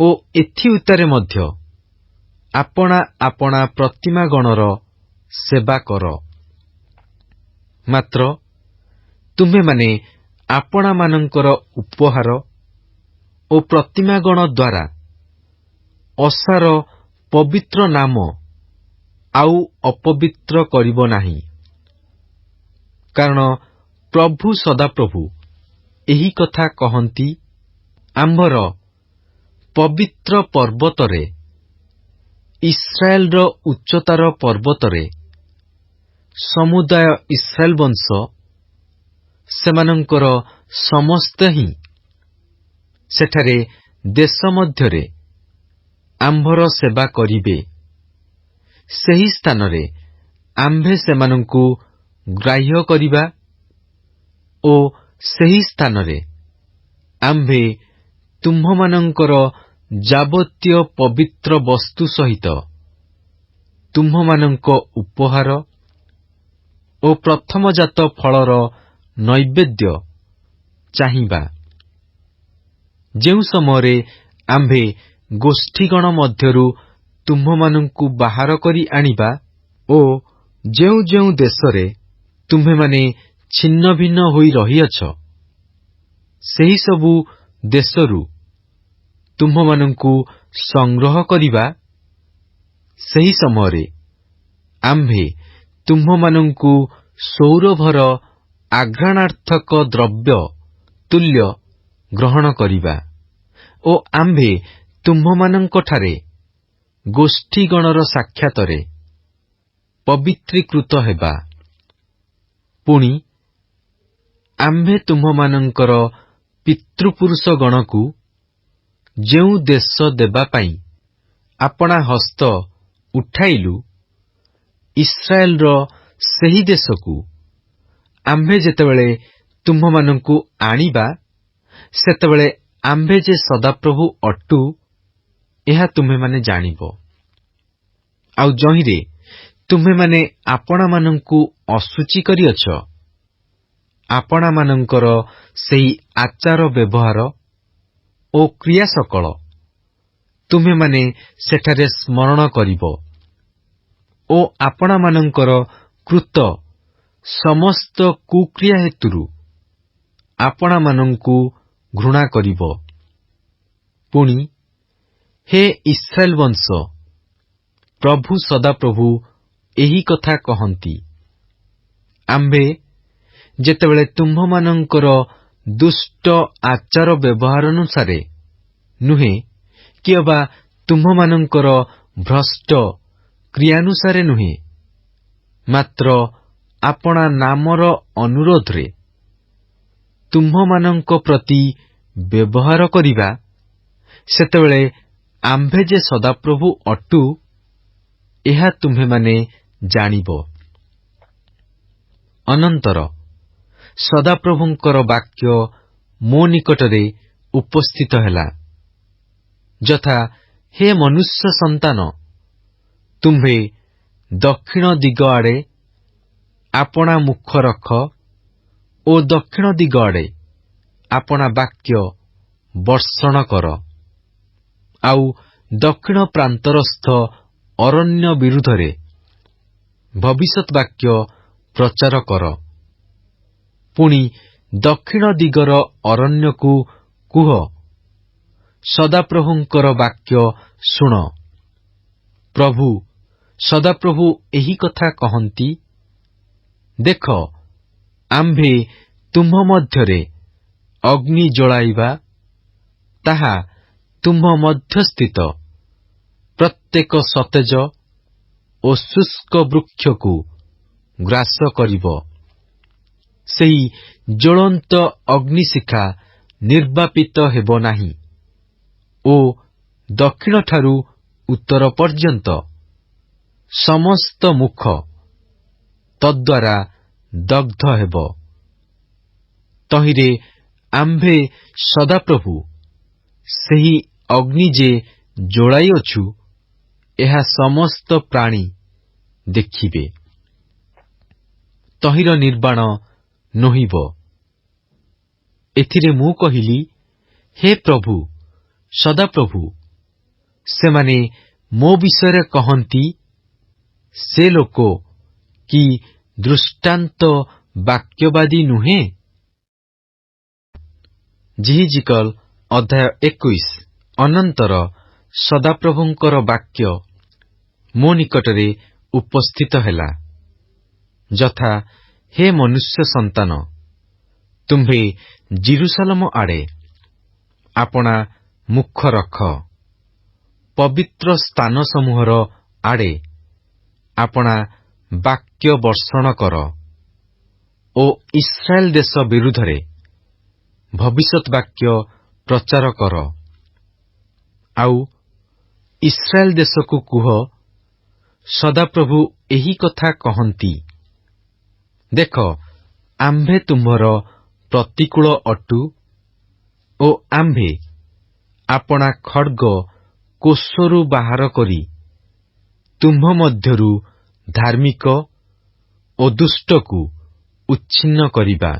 ଓ ଏଥି ଉତ୍ତାରେ ମଧ୍ୟ ଆପଣା ଆପଣା ପ୍ରତିମାଗଣର ସେବା କର। ମାତ୍ର ତୁମ୍ଭେମାନେ ଆପଣାମାନଙ୍କର ଉପହାର ଓ ପ୍ରତିମାଗଣ ଦ୍ୱାରା ଅସାର ପବିତ୍ର ନାମ ଆଉ ଅପବିତ୍ର କରିବ ନାହିଁ। କାରଣ ପ୍ରଭୁ ସଦାପ୍ରଭୁ ଏହି କଥା କହନ୍ତି, ଆମ୍ଭର ପବିତ୍ର ପର୍ବତରେ, ଇସ୍ରାଏଲର ଉଚ୍ଚତାର ପର୍ବତରେ ସମୁଦାୟ ଇସ୍ରାଏଲ ବଂଶ, ସେମାନଙ୍କର ସମସ୍ତେ ହିଁ ସେଠାରେ ଦେଶ ମଧ୍ୟରେ ଆମ୍ଭର ସେବା କରିବେ। ସେହି ସ୍ଥାନରେ ଆମ୍ଭେ ସେମାନଙ୍କୁ ଗ୍ରାହ୍ୟ କରିବା ଓ ସେହି ସ୍ଥାନରେ ଆମ୍ଭେ ତୁମ୍ଭମାନଙ୍କର ଯାବତୀୟ ପବିତ୍ର ବସ୍ତୁ ସହିତ ତୁମ୍ଭମାନଙ୍କ ଉପହାର ଓ ପ୍ରଥମଜାତ ଫଳର ନୈବେଦ୍ୟ ଚାହିଁବା। ଯେଉଁ ସମୟରେ ଆମ୍ଭେ ଗୋଷ୍ଠୀଗଣ ମଧ୍ୟରୁ ତୁମ୍ଭମାନଙ୍କୁ ବାହାର କରି ଆଣିବା ଓ ଯେଉଁ ଯେଉଁ ଦେଶରେ ତୁମ୍ଭେମାନେ ଛିନ୍ନ ଭିନ୍ନ ହୋଇ ରହିଅଛ, ସେହି ସବୁ ଦେଶରୁ ତୁମ୍ଭମାନଙ୍କୁ ସଂଗ୍ରହ କରିବା, ସେହି ସମୟରେ ଆମ୍ଭେ ତୁମ୍ଭମାନଙ୍କୁ ସୌରଭର ଆଘ୍ରାଣାର୍ଥକ ଦ୍ରବ୍ୟ ତୁଲ୍ୟ ଗ୍ରହଣ କରିବା ଓ ଆମ୍ଭେ ତୁମ୍ଭମାନଙ୍କଠାରେ ଗୋଷ୍ଠୀଗଣର ସାକ୍ଷାତରେ ପବିତ୍ରୀକୃତ ହେବା। ପୁଣି ଆମ୍ଭେ ତୁମ୍ଭମାନଙ୍କର ପିତୃପୁରୁଷଗଣକୁ ଯେଉଁ ଦେଶ ଦେବା ପାଇଁ ଆପଣା ହସ୍ତ ଉଠାଇଲୁ, ଇସ୍ରାଏଲର ସେହି ଦେଶକୁ ଆମ୍ଭେ ଯେତେବେଳେ ତୁମ୍ଭମାନଙ୍କୁ ଆଣିବା, ସେତେବେଳେ ଆମ୍ଭେ ଯେ ସଦାପ୍ରଭୁ ଅଟୁ, ଏହା ତୁମ୍ଭେମାନେ ଜାଣିବ। ଆଉ ଯହିଁରେ ତୁମ୍ଭେମାନେ ଆପଣାମାନଙ୍କୁ ଅଶୁଚି କରିଅଛ, ଆପଣାମାନଙ୍କର ସେହି ଆଚାର ବ୍ୟବହାର ଓ କ୍ରିୟା ସକଳ ତୁମ୍ଭେମାନେ ସେଠାରେ ସ୍ମରଣ କରିବ ଓ ଆପଣାମାନଙ୍କର କୃତ ସମସ୍ତ କୁକ୍ରିୟା ହେତୁରୁ ଆପଣାମାନଙ୍କୁ ଘୃଣା କରିବ। ପୁଣି ହେ ଇସ୍ରାଏଲ ବଂଶ, ପ୍ରଭୁ ସଦାପ୍ରଭୁ ଏହି କଥା କହନ୍ତି, ଆମ୍ଭେ ଯେତେବେଳେ ତୁମ୍ଭମାନଙ୍କର ଦୁଷ୍ଟ ଆଚାର ବ୍ୟବହାର ଅନୁସାରେ ନୁହେଁ, କି ଅବା ତୁମ୍ଭମାନଙ୍କର ଭ୍ରଷ୍ଟ କ୍ରିୟାନୁସାରେ ନୁହେଁ, ମାତ୍ର ଆପଣା ନାମର ଅନୁରୋଧରେ ତୁମ୍ଭମାନଙ୍କ ପ୍ରତି ବ୍ୟବହାର କରିବା, ସେତେବେଳେ ଆମ୍ଭେ ଯେ ସଦାପ୍ରଭୁ ଅଟୁ, ଏହା ତୁମ୍ଭେମାନେ ଜାଣିବ। ଅନନ୍ତର ସଦାପ୍ରଭୁଙ୍କର ବାକ୍ୟ ମୋ ନିକଟରେ ଉପସ୍ଥିତ ହେଲା, ଯଥା, ହେ ମନୁଷ୍ୟ ସନ୍ତାନ, ତୁମ୍ଭେ ଦକ୍ଷିଣ ଦିଗ ଆଡ଼େ ଆପଣା ମୁଖ ରଖ ଓ ଦକ୍ଷିଣ ଦିଗ ଆଡ଼େ ଆପଣା ବାକ୍ୟ ବର୍ଷଣ କର, ଆଉ ଦକ୍ଷିଣ ପ୍ରାନ୍ତରସ୍ଥ ଅରଣ୍ୟ ବିରୁଦ୍ଧରେ ଭବିଷ୍ୟତ୍ ବାକ୍ୟ ପ୍ରଚାର କର। ପୁଣି ଦକ୍ଷିଣ ଦିଗର ଅରଣ୍ୟକୁ କୁହ, ସଦାପ୍ରଭୁଙ୍କର ବାକ୍ୟ ଶୁଣ। ପ୍ରଭୁ ସଦାପ୍ରଭୁ ଏହି କଥା କହନ୍ତି, ଦେଖ, ଆମ୍ଭେ ତୁମ୍ଭ ମଧ୍ୟରେ ଅଗ୍ନି ଜଳାଇବା, ତାହା ତୁମ୍ଭ ମଧ୍ୟସ୍ଥିତ ପ୍ରତ୍ୟେକ ସତେଜ ଓ ଶୁଷ୍କ ବୃକ୍ଷକୁ ଗ୍ରାସ କରିବ। ସେହି ଜ୍ୱଳନ୍ତ ଅଗ୍ନିଶିଖା ନିର୍ବାପିତ ହେବ ନାହିଁ ଓ ଦକ୍ଷିଣଠାରୁ ଉତ୍ତର ପର୍ଯ୍ୟନ୍ତ ସମସ୍ତ ମୁଖ ତଦ୍ୱାରା ଦଗ୍ଧ ହେବ। ତହିଁରେ ଆମ୍ଭେ ସଦାପ୍ରଭୁ ସେହି ଅଗ୍ନି ଯେ ଜଳାଇଅଛୁ, ଏହା ସମସ୍ତ ପ୍ରାଣୀ ଦେଖିବେ। ତହିଁର ନିର୍ବାଣ ନୋହିବ। ଏଥିରେ ମୁଁ କହିଲି, ହେ ପ୍ରଭୁ ସଦାପ୍ରଭୁ, ସେମାନେ ମୋ ବିଷୟରେ କହନ୍ତି, ସେ ଲୋକ କି ଦୃଷ୍ଟାନ୍ତ ବାକ୍ୟବାଦୀ ନୁହେଁ? ଜିହିଜିକଲ୍ ଅଧ୍ୟାୟ 21। ଅନନ୍ତର ସଦାପ୍ରଭୁଙ୍କର ବାକ୍ୟ ମୋ ନିକଟରେ ଉପସ୍ଥିତ ହେଲା, ଯଥା, ହେ ମନୁଷ୍ୟ ସନ୍ତାନ, ତୁମ୍ଭେ ଜିରୁସାଲମ ଆଡ଼େ ଆପଣା ମୁଖ ରଖ, ପବିତ୍ର ସ୍ଥାନ ସମୂହର ଆଡ଼େ ଆପଣା ବାକ୍ୟ ବର୍ଷଣ କର ଓ ଇସ୍ରାଏଲ ଦେଶ ବିରୁଦ୍ଧରେ ଭବିଷ୍ୟତ୍ ବାକ୍ୟ ପ୍ରଚାର କର। ଆଉ ଇସ୍ରାଏଲ ଦେଶକୁ କୁହ, ସଦାପ୍ରଭୁ ଏହି କଥା କହନ୍ତି, ଦେଖ, ଆମ୍ଭେ ତୁମ୍ଭର ପ୍ରତିକୂଳ ଅଟୁ ଓ ଆମ୍ଭେ ଆପଣା ଖଡ୍ଗ କୋଷରୁ ବାହାର କରି ତୁମ୍ଭ ମଧ୍ୟରୁ ଧାର୍ମିକ ଓ ଦୁଷ୍ଟକୁ ଉଚ୍ଛିନ୍ନ କରିବା।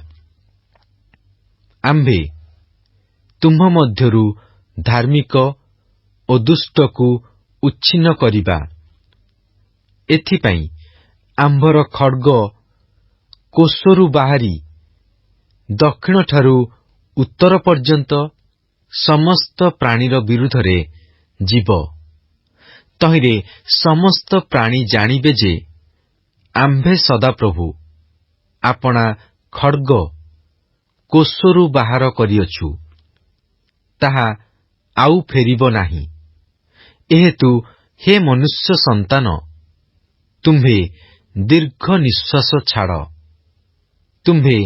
ଆମ୍ଭେ ତୁମ୍ଭ ମଧ୍ୟରୁ ଧାର୍ମିକ ଓ ଦୁଷ୍ଟକୁ ଉଚ୍ଛିନ୍ନ କରିବା। ଏଥିପାଇଁ ଆମ୍ଭର ଖଡ୍ଗ କୋଷରୁ ବାହାରି ଦକ୍ଷିଣଠାରୁ ଉତ୍ତର ପର୍ଯ୍ୟନ୍ତ ସମସ୍ତ ପ୍ରାଣୀର ବିରୁଦ୍ଧରେ ଯିବ। ତହିଁରେ ସମସ୍ତ ପ୍ରାଣୀ ଜାଣିବେ ଯେ ଆମ୍ଭେ ସଦାପ୍ରଭୁ ଆପଣା ଖଡ୍ଗ କୋଷରୁ ବାହାର କରିଅଛୁ, ତାହା ଆଉ ଫେରିବ ନାହିଁ। ଏହେତୁ ହେ ମନୁଷ୍ୟ ସନ୍ତାନ, ତୁମ୍ଭେ ଦୀର୍ଘ ନିଶ୍ୱାସ ଛାଡ଼। ତୁମ୍ଭେ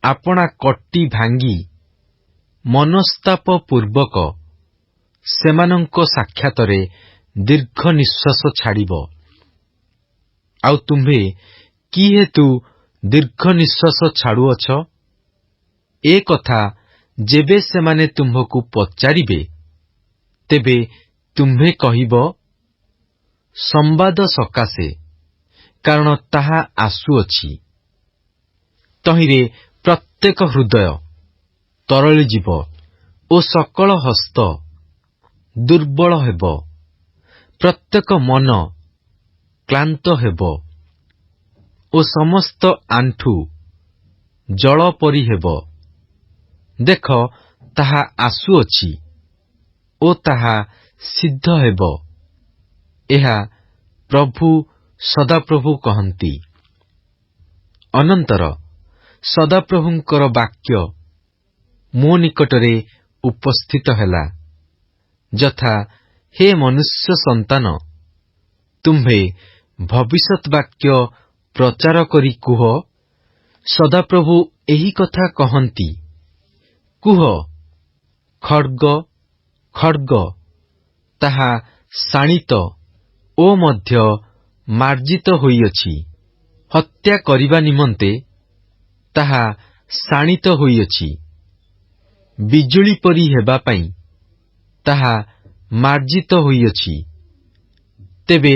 ଆପଣା କଟି ଭାଙ୍ଗି ମନସ୍ତାପ ପୂର୍ବକ ସେମାନଙ୍କ ସାକ୍ଷାତରେ ଦୀର୍ଘ ନିଶ୍ୱାସ ଛାଡ଼ିବ। ଆଉ ତୁମ୍ଭେ କି ହେତୁ ଦୀର୍ଘ ନିଶ୍ୱାସ ଛାଡୁଅଛ? ଏ କଥା ଯେବେ ସେମାନେ ତୁମ୍ଭକୁ ପଚାରିବେ, ତେବେ ତୁମ୍ଭେ କହିବ, ସମ୍ବାଦ ସକାଶେ, କାରଣ ତାହା ଆସୁଅଛି। ତହିଁରେ ପ୍ରତ୍ୟେକ ହୃଦୟ ତରଳିଯିବ ଓ ସକଳ ହସ୍ତ ଦୁର୍ବଳ ହେବ, ପ୍ରତ୍ୟେକ ମନ କ୍ଳାନ୍ତ ହେବ ଓ ସମସ୍ତ ଆଣ୍ଠୁ ଜଳ ପରି ହେବ। ଦେଖ, ତାହା ଆସୁଅଛି ଓ ତାହା ସିଦ୍ଧ ହେବ। ଏହା ପ୍ରଭୁ ସଦାପ୍ରଭୁ କହନ୍ତି। ଅନନ୍ତର ସଦାପ୍ରଭୁଙ୍କର ବାକ୍ୟ ମୋ ନିକଟରେ ଉପସ୍ଥିତ ହେଲା, ଯଥା, ହେ ମନୁଷ୍ୟ ସନ୍ତାନ, ତୁମ୍ଭେ ଭବିଷ୍ୟତ୍ ବାକ୍ୟ ପ୍ରଚାର କରି କୁହ, ସଦାପ୍ରଭୁ ଏହି କଥା କହନ୍ତି, କୁହ, ଖଡ୍ଗ ଖଡ୍ଗ ତାହା ଶାଣିତ ଓ ମଧ୍ୟ ମାର୍ଜିତ ହୋଇଅଛି, ହତ୍ୟା କରିବା ନିମନ୍ତେ ତାହା ଶାଣିତ ହୋଇଅଛି, ବିଜୁଳି ପରି ହେବା ପାଇଁ ତାହା ମାର୍ଜିତ ହୋଇଅଛି। ତେବେ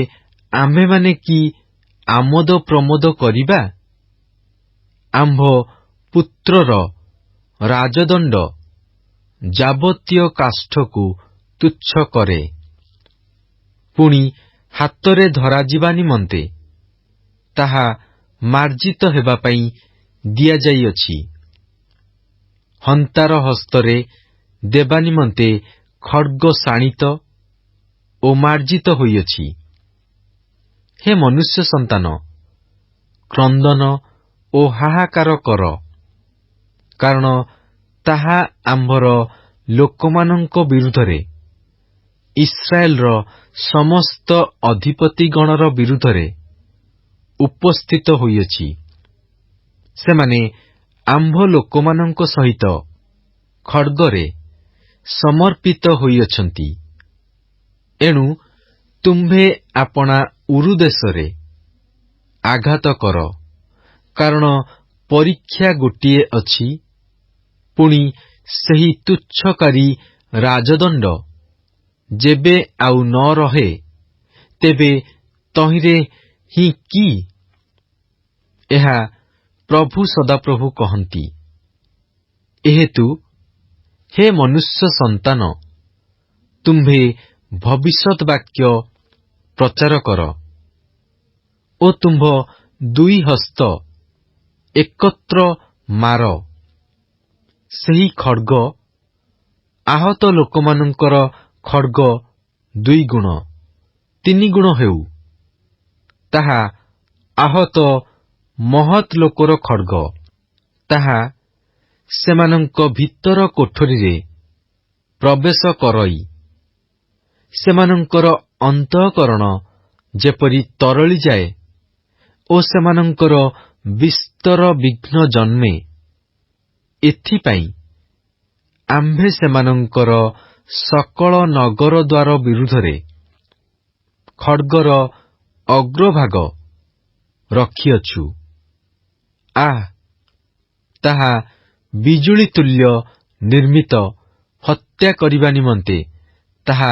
ଆମ୍ଭେମାନେ କି ଆମୋଦ ପ୍ରମୋଦ କରିବା? ଆମ୍ଭ ପୁତ୍ରର ରାଜଦଣ୍ଡ ଯାବତୀୟ କାଷ୍ଠକୁ ତୁଚ୍ଛ କରେ, ପୁଣି ହାତରେ ଧରାଯିବା ନିମନ୍ତେ ତାହା ମାର୍ଜିତ ହେବା ପାଇଁ ଦିଆଯାଇଅଛି। ହନ୍ତାର ହସ୍ତରେ ଦେବା ନିମନ୍ତେ ଖଡ୍ଗ ଶାଣିତ ଓ ମାର୍ଜିତ ହୋଇଅଛି। ହେ ମନୁଷ୍ୟ ସନ୍ତାନ, କ୍ରନ୍ଦନ ଓ ହାହାକାର କର, କାରଣ ତାହା ଆମ୍ଭର ଲୋକମାନଙ୍କ ବିରୁଦ୍ଧରେ, ଇସ୍ରାଏଲର ସମସ୍ତ ଅଧିପତିଗଣର ବିରୁଦ୍ଧରେ ଉପସ୍ଥିତ ହୋଇଅଛି। ସେମାନେ ଆମ୍ଭ ଲୋକମାନଙ୍କ ସହିତ ଖଡ୍ଗରେ ସମର୍ପିତ ହୋଇଅଛନ୍ତି। ଏଣୁ ତୁମ୍ଭେ ଆପଣା ଉରୁଦେଶରେ ଆଘାତ କର, କାରଣ ପରୀକ୍ଷା ଗୋଟିଏ ଅଛି, ପୁଣି ସେହି ତୁଚ୍ଛକାରୀ ରାଜଦଣ୍ଡ ଯେବେ ଆଉ ନ ରହେ, ତେବେ ତହିଁରେ ହିଁ କି? ଏହା ପ୍ରଭୁ ସଦାପ୍ରଭୁ କହନ୍ତି। ଏହେତୁ ହେ ମନୁଷ୍ୟ ସନ୍ତାନ, ତୁମ୍ଭେ ଭବିଷ୍ୟତ୍ ବାକ୍ୟ ପ୍ରଚାର କର ଓ ତୁମ୍ଭ ଦୁଇ ହସ୍ତ ଏକତ୍ର ମାର। ସେହି ଖଡ୍ଗ ଆହତ ଲୋକମାନଙ୍କର ଖଡ୍ଗ 2 ଗୁଣ 3 ଗୁଣ ହେଉ, ତାହା ଆହତ ମହତ୍ ଲୋକର ଖଡ୍ଗ, ତାହା ସେମାନଙ୍କ ଭିତର କୋଠରୀରେ ପ୍ରବେଶ କରଇ ସେମାନଙ୍କର ଅନ୍ତଃକରଣ ଯେପରି ତରଳିଯାଏ ଓ ସେମାନଙ୍କର ବିସ୍ତର ବିଘ୍ନ ଜନ୍ମେ, ଏଥିପାଇଁ ଆମ୍ଭେ ସେମାନଙ୍କର ସକଳ ନଗରଦ୍ୱାର ବିରୁଦ୍ଧରେ ଖଡ୍ଗର ଅଗ୍ରଭାଗ ରଖିଅଛୁ। ତାହା ବିଜୁଳି ତୁଲ୍ୟ ନିର୍ମିତ, ହତ୍ୟା କରିବା ନିମନ୍ତେ ତାହା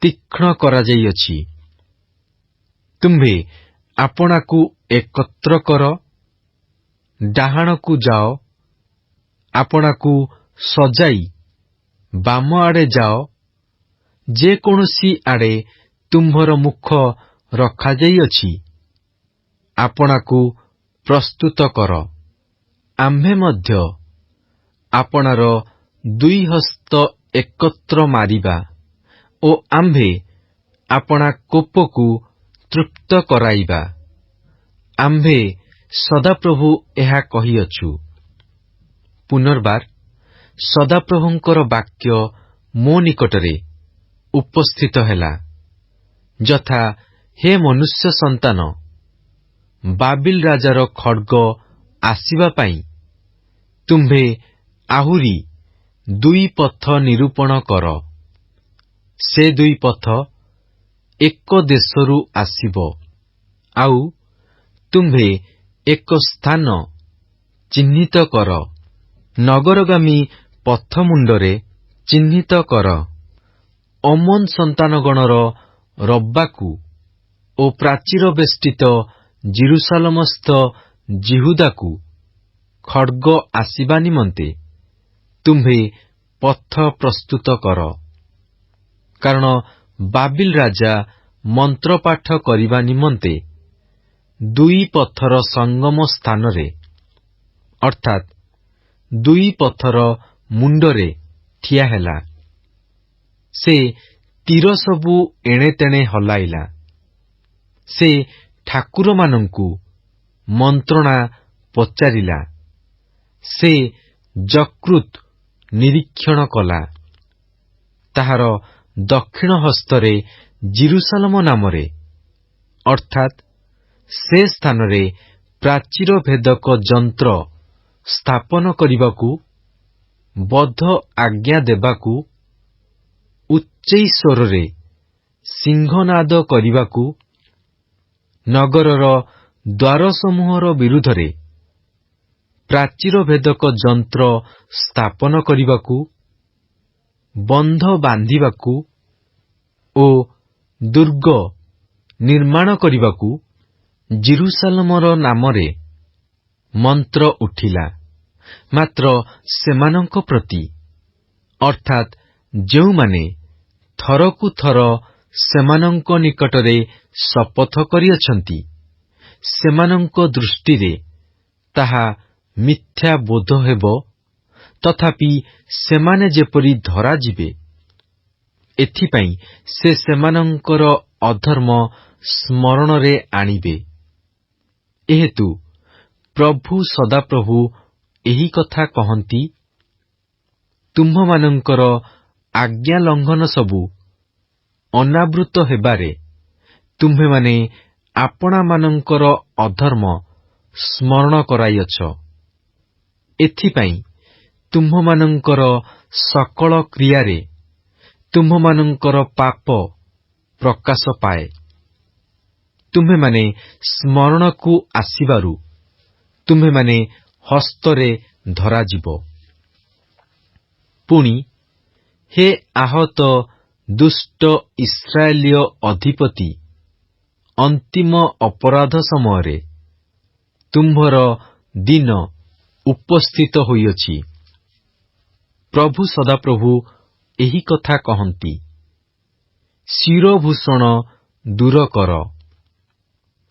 ତୀକ୍ଷ୍ଣ କରାଯାଇଅଛି। ତୁମ୍ଭେ ଆପଣାକୁ ଏକତ୍ର କର, ଡାହାଣକୁ ଯାଅ, ଆପଣାକୁ ସଜାଇ ବାମ ଆଡ଼େ ଯାଅ, ଯେକୌଣସି ଆଡ଼େ ତୁମ୍ଭର ମୁଖ ରଖାଯାଇଅଛି, ଆପଣାକୁ ପ୍ରସ୍ତୁତ କର। ଆମ୍ଭେ ମଧ୍ୟ ଆପଣାର 2 ହସ୍ତ ଏକତ୍ର ମାରିବା ଓ ଆମ୍ଭେ ଆପଣା କୋପକୁ ତୃପ୍ତ କରାଇବା। ଆମ୍ଭେ ସଦାପ୍ରଭୁ ଏହା କହିଅଛୁ। ପୁନର୍ବାର ସଦାପ୍ରଭୁଙ୍କର ବାକ୍ୟ ମୋ ନିକଟରେ ଉପସ୍ଥିତ ହେଲା, ଯଥା, ହେ ମନୁଷ୍ୟ ସନ୍ତାନ, ବାବିଲ ରାଜାର ଖଡ୍ଗ ଆସିବା ପାଇଁ ତୁମ୍ଭେ ଆହୁରି 2 ପଥ ନିରୂପଣ କର। ସେ 2 ପଥ ଏକ ଦେଶରୁ ଆସିବ, ଆଉ ତୁମ୍ଭେ ଏକ ସ୍ଥାନ ଚିହ୍ନିତ କର, ନଗରଗାମୀ ପଥ ମୁଣ୍ଡରେ ଚିହ୍ନିତ କର। ଅମୋନ ସନ୍ତାନଗଣର ରବ୍ବାକୁ ଓ ପ୍ରାଚୀର ବେଷ୍ଟିତ ଜିରୁସାଲମସ୍ଥ ଜିହୁଦାକୁ ଖଡ୍ଗ ଆସିବା ନିମନ୍ତେ ତୁମ୍ଭେ ପଥ ପ୍ରସ୍ତୁତ କର, କାରଣ ବାବିଲ ରାଜା ମନ୍ତ୍ରପାଠ କରିବା ନିମନ୍ତେ 2 ପଥର ସଙ୍ଗମ ସ୍ଥାନରେ, ଅର୍ଥାତ୍ 2 ପଥର ମୁଣ୍ଡରେ ଠିଆ ହେଲା। ସେ ତୀର ସବୁ ଏଣେତେଣେ ହଲାଇଲା। ସେ ଠାକୁରମାନଙ୍କୁ ମନ୍ତ୍ରଣା ପଚାରିଲା। ସେ ଯକୃତ୍ ନିରୀକ୍ଷଣ କଲା। ତାହାର ଦକ୍ଷିଣ ହସ୍ତରେ ଜିରୁସାଲମ ନାମରେ ଅର୍ଥାତ୍ ସେ ସ୍ଥାନରେ ପ୍ରାଚୀର ଭେଦକ ଯନ୍ତ୍ର ସ୍ଥାପନ କରିବାକୁ, ବଦ୍ଧ ଆଜ୍ଞା ଦେବାକୁ, ଉଚ୍ଚେଇ ସ୍ୱରରେ ସିଂହନାଦ କରିବାକୁ, ନଗରର ଦ୍ୱାରସମୂହର ବିରୁଦ୍ଧରେ ପ୍ରାଚୀର ଭେଦକ ଯନ୍ତ୍ର ସ୍ଥାପନ କରିବାକୁ, ବନ୍ଧ ବାନ୍ଧିବାକୁ ଓ ଦୁର୍ଗ ନିର୍ମାଣ କରିବାକୁ ଜେରୁସାଲେମର ନାମରେ ମନ୍ତ୍ର ଉଠିଲା। ମାତ୍ର ସେମାନଙ୍କ ପ୍ରତି, ଅର୍ଥାତ୍ ଯେଉଁମାନେ ଥରକୁ ଥର ସେମାନଙ୍କ ନିକଟରେ ଶପଥ କରିଅଛନ୍ତି, ସେମାନଙ୍କ ଦୃଷ୍ଟିରେ ତାହା ମିଥ୍ୟା ବୋଧ ହେବ, ତଥାପି ସେମାନେ ଯେପରି ଧରାଯିବେ, ଏଥିପାଇଁ ସେ ସେମାନଙ୍କର ଅଧର୍ମ ସ୍ମରଣରେ ଆଣିବେ। ଏହେତୁ ପ୍ରଭୁ ସଦାପ୍ରଭୁ ଏହି କଥା କହନ୍ତି, ତୁମ୍ଭମାନଙ୍କର ଆଜ୍ଞା ଲଙ୍ଘନ ସବୁ ଅନାବୃତ ହେବାରେ ତୁମ୍ଭେମାନେ ଆପଣାମାନଙ୍କର ଅଧର୍ମ ସ୍ମରଣ କରାଇଅଛ। ଏଥିପାଇଁ ତୁମ୍ଭମାନଙ୍କର ସକଳ କ୍ରିୟାରେ ତୁମ୍ଭମାନଙ୍କର ପାପ ପ୍ରକାଶ ପାଏ। ତୁମ୍ଭେମାନେ ସ୍ମରଣକୁ ଆସିବାରୁ ତୁମ୍ଭେମାନେ ହସ୍ତରେ ଧରାଯିବ। ପୁଣି ହେ ଆହତ ଦୁଷ୍ଟ ଇସ୍ରାଏଲୀୟ ଅଧିପତି, ଅନ୍ତିମ ଅପରାଧ ସମୟରେ ତୁମ୍ଭର ଦିନ ଉପସ୍ଥିତ ହୋଇଅଛି। ପ୍ରଭୁ ସଦାପ୍ରଭୁ ଏହି କଥା କହନ୍ତି, ଶିରଭୂଷଣ ଦୂର କର,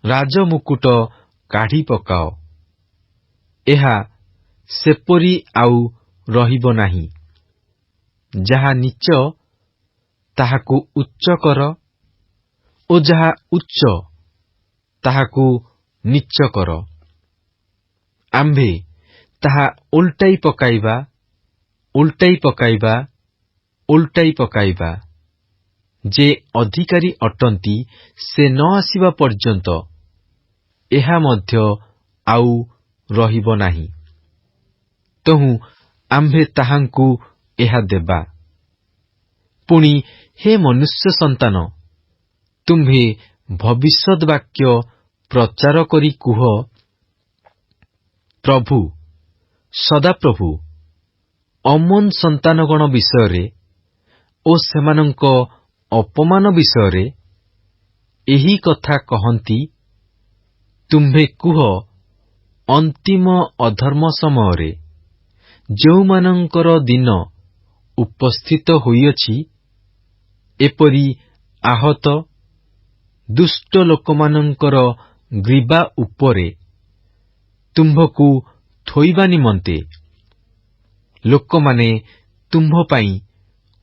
ରାଜମୁକୁଟ କାଢ଼ି ପକାଅ। ଏହା ସେପରି ଆଉ ରହିବ ନାହିଁ। ଯାହା ନୀଚ ତାହାକୁ ଉଚ୍ଚ କର ଓ ଯାହା ଉଚ୍ଚ ତାହାକୁ ନୀଚ କର। ଆମ୍ଭେ ତାହା ଓଲଟାଇ ପକାଇବା, ଓଲଟାଇ ପକାଇବା, ଓଲଟାଇ ପକାଇବା। ଯେ ଅଧିକାରୀ ଅଟନ୍ତି ସେ ନ ଆସିବା ପର୍ଯ୍ୟନ୍ତ ଏହା ମଧ୍ୟ ଆଉ ରହିବ ନାହିଁ। ତହୁଁ ଆମ୍ଭେ ତାହାଙ୍କୁ ଏହା ଦେବା। ପୁଣି ହେ ମନୁଷ୍ୟ ସନ୍ତାନ, ତୁମ୍ଭେ ଭବିଷ୍ୟତ୍ ବାକ୍ୟ ପ୍ରଚାର କରି କୁହ, ପ୍ରଭୁ ସଦାପ୍ରଭୁ ଅମୋନ ସନ୍ତାନଗଣ ବିଷୟରେ ଓ ସେମାନଙ୍କ ଅପମାନ ବିଷୟରେ ଏହି କଥା କହନ୍ତି, ତୁମ୍ଭେ କୁହ, ଅନ୍ତିମ ଅଧର୍ମ ସମୟରେ ଯେଉଁମାନଙ୍କର ଦିନ ଉପସ୍ଥିତ ହୋଇଅଛି, ଏପରି ଆହତ ଦୁଷ୍ଟ ଲୋକମାନଙ୍କର ଗ୍ରୀବା ଉପରେ ତୁମ୍ଭକୁ ଥୋଇବା ନିମନ୍ତେ ଲୋକମାନେ ତୁମ୍ଭ ପାଇଁ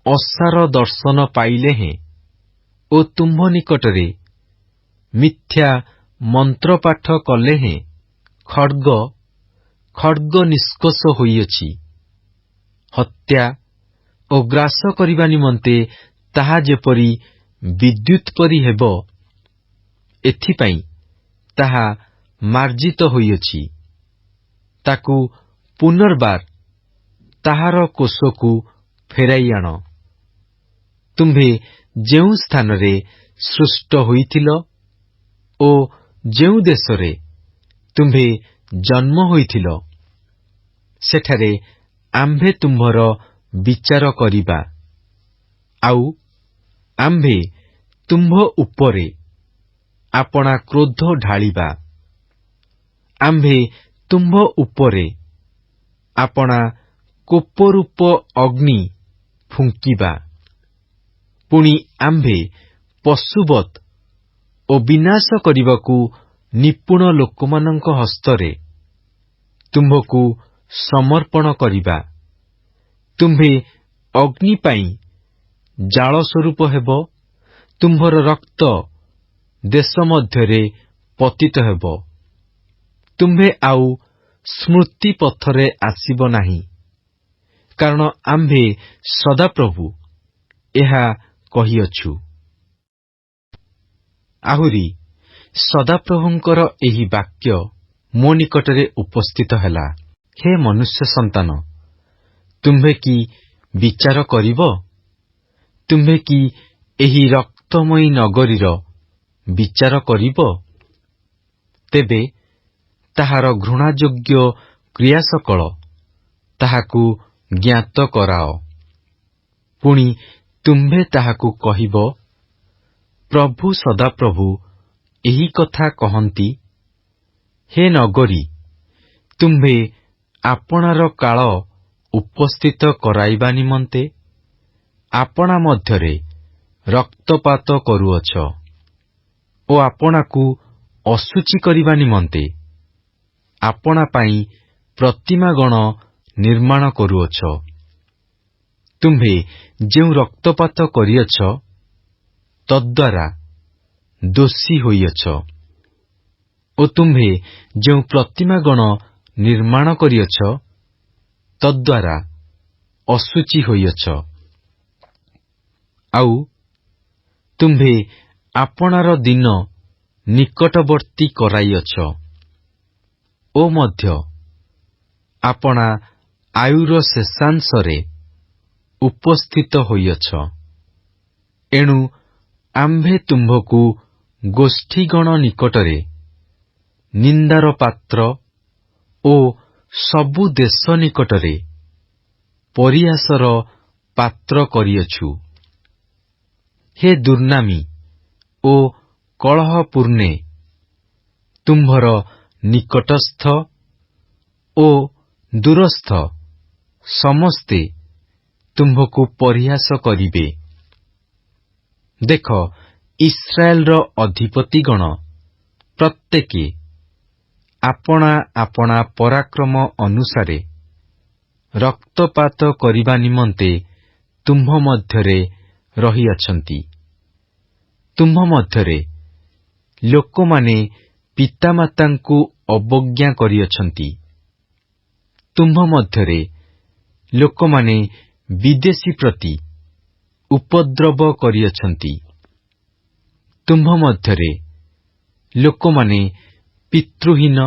ଅସାର ଦର୍ଶନ ପାଇଲେ ହେଁ ଓ ତୁମ୍ଭ ନିକଟରେ ମିଥ୍ୟା ମନ୍ତ୍ରପାଠ କଲେ ହେଁ ଖଡ୍ଗ ଖଡ୍ଗ ନିଷ୍କୋଷ ହୋଇଅଛି। ହତ୍ୟା ଓ ଗ୍ରାସ କରିବା ନିମନ୍ତେ ତାହା ଯେପରି ବିଦ୍ୟୁତ୍ ପରି ହେବ, ଏଥିପାଇଁ ତାହା ମାର୍ଜିତ ହୋଇଅଛି। ତାକୁ ପୁନର୍ବାର ତାହାର କୋଷକୁ ଫେରାଇ ଆଣ। ତୁମ୍ଭେ ଯେଉଁ ସ୍ଥାନରେ ସୃଷ୍ଟ ହୋଇଥିଲ ଓ ଯେଉଁ ଦେଶରେ ତୁମ୍ଭେ ଜନ୍ମ ହୋଇଥିଲ, ସେଠାରେ ଆମ୍ଭେ ତୁମ୍ଭର ବିଚାର କରିବା। ଆଉ ଆମ୍ଭେ ତୁମ୍ଭ ଉପରେ ଆପଣା କ୍ରୋଧ ଢାଳିବା। ଆମ୍ଭେ ତୁମ୍ଭ ଉପରେ ଆପଣା କୋପରୂପ ଅଗ୍ନି ଫୁଙ୍କିବା। ପୁଣି ଆମ୍ଭେ ପଶୁବତ୍ ଓ ବିନାଶ କରିବାକୁ ନିପୁଣ ଲୋକମାନଙ୍କ ହସ୍ତରେ ତୁମ୍ଭକୁ ସମର୍ପଣ କରିବା। ତୁମ୍ଭେ ଅଗ୍ନି ପାଇଁ ଜାଳ ସ୍ୱରୂପ ହେବ, ତୁମ୍ଭର ରକ୍ତ ଦେଶ ମଧ୍ୟରେ ପତିତ ହେବ। ତୁମ୍ଭେ ଆଉ ସ୍ମୃତି ପଥରେ ଆସିବ ନାହିଁ, କାରଣ ଆମ୍ଭେ ସଦାପ୍ରଭୁ ଏହା କହିଅଛୁ। ଆହୁରି ସଦାପ୍ରଭୁଙ୍କର ଏହି ବାକ୍ୟ ମୋ ନିକଟରେ ଉପସ୍ଥିତ ହେଲା, ହେ ମନୁଷ୍ୟ ସନ୍ତାନ, ତୁମ୍ଭେ କି ବିଚାର କରିବ? ତୁମ୍ଭେ କି ଏହି ରକ୍ତମୟୀ ନଗରୀର ବିଚାର କରିବ? ତେବେ ତାହାର ଘୃଣାଯୋଗ୍ୟ କ୍ରିୟାସକଳ ତାହାକୁ ଜ୍ଞାତ କରାଅ। ପୁଣି ତୁମ୍ଭେ ତାହାକୁ କହିବ, ପ୍ରଭୁ ସଦାପ୍ରଭୁ ଏହି କଥା କହନ୍ତି, ହେ ନଗରୀ, ତୁମ୍ଭେ ଆପଣାର କାଳ ଉପସ୍ଥିତ କରାଇବା ନିମନ୍ତେ ଆପଣା ମଧ୍ୟରେ ରକ୍ତପାତ କରୁଅଛ ଓ ଆପଣାକୁ ଅଶୁଚି କରିବା ନିମନ୍ତେ ଆପଣା ପାଇଁ ପ୍ରତିମାଗଣ ନିର୍ମାଣ କରୁଅଛ। ତୁମ୍ଭେ ଯେଉଁ ରକ୍ତପାତ କରିଅଛ, ତଦ୍ଦ୍ୱାରା ଦୋଷୀ ହୋଇଅଛ ଓ ତୁମ୍ଭେ ଯେଉଁ ପ୍ରତିମାଗଣ ନିର୍ମାଣ କରିଅଛ, ତଦ୍ଦ୍ୱାରା ଅଶୁଚି ହୋଇଅଛ। ଆଉ ତୁମ୍ଭେ ଆପଣାର ଦିନ ନିକଟବର୍ତ୍ତୀ କରାଇଅଛ ଓ ମଧ୍ୟ ଆପଣା ଆୟୁର ଶେଷାଂଶରେ ଉପସ୍ଥିତ ହୋଇଅଛ। ଏଣୁ ଆମ୍ଭେ ତୁମ୍ଭକୁ ଗୋଷ୍ଠୀଗଣ ନିକଟରେ ନିନ୍ଦାର ପାତ୍ର ଓ ସବୁ ଦେଶ ନିକଟରେ ପରିହାସର ପାତ୍ର କରିଅଛୁ। ହେ ଦୁର୍ନାମୀ ଓ କଳହପୂର୍ଣ୍ଣେ, ତୁମ୍ଭର ନିକଟସ୍ଥ ଓ ଦୂରସ୍ଥ ସମସ୍ତେ ତୁମ୍ଭକୁ ପରିହାସ କରିବେ। ଦେଖ, ଇସ୍ରାଏଲର ଅଧିପତିଗଣ ପ୍ରତ୍ୟେକେ ଆପଣା ଆପଣା ପରାକ୍ରମ ଅନୁସାରେ ରକ୍ତପାତ କରିବା ନିମନ୍ତେ ତୁମ୍ଭ ମଧ୍ୟରେ ରହିଅଛନ୍ତି। ତୁମ୍ଭ ମଧ୍ୟରେ ଲୋକମାନେ ପିତାମାତାଙ୍କୁ ଅବଜ୍ଞା କରିଅଛନ୍ତି। ତୁମ୍ଭ ମଧ୍ୟରେ ଲୋକମାନେ ବିଦେଶୀ ପ୍ରତି ଉପଦ୍ରବ କରିଅଛନ୍ତି। ତୁମ୍ଭ ମଧ୍ୟରେ ଲୋକମାନେ ପିତୃହୀନ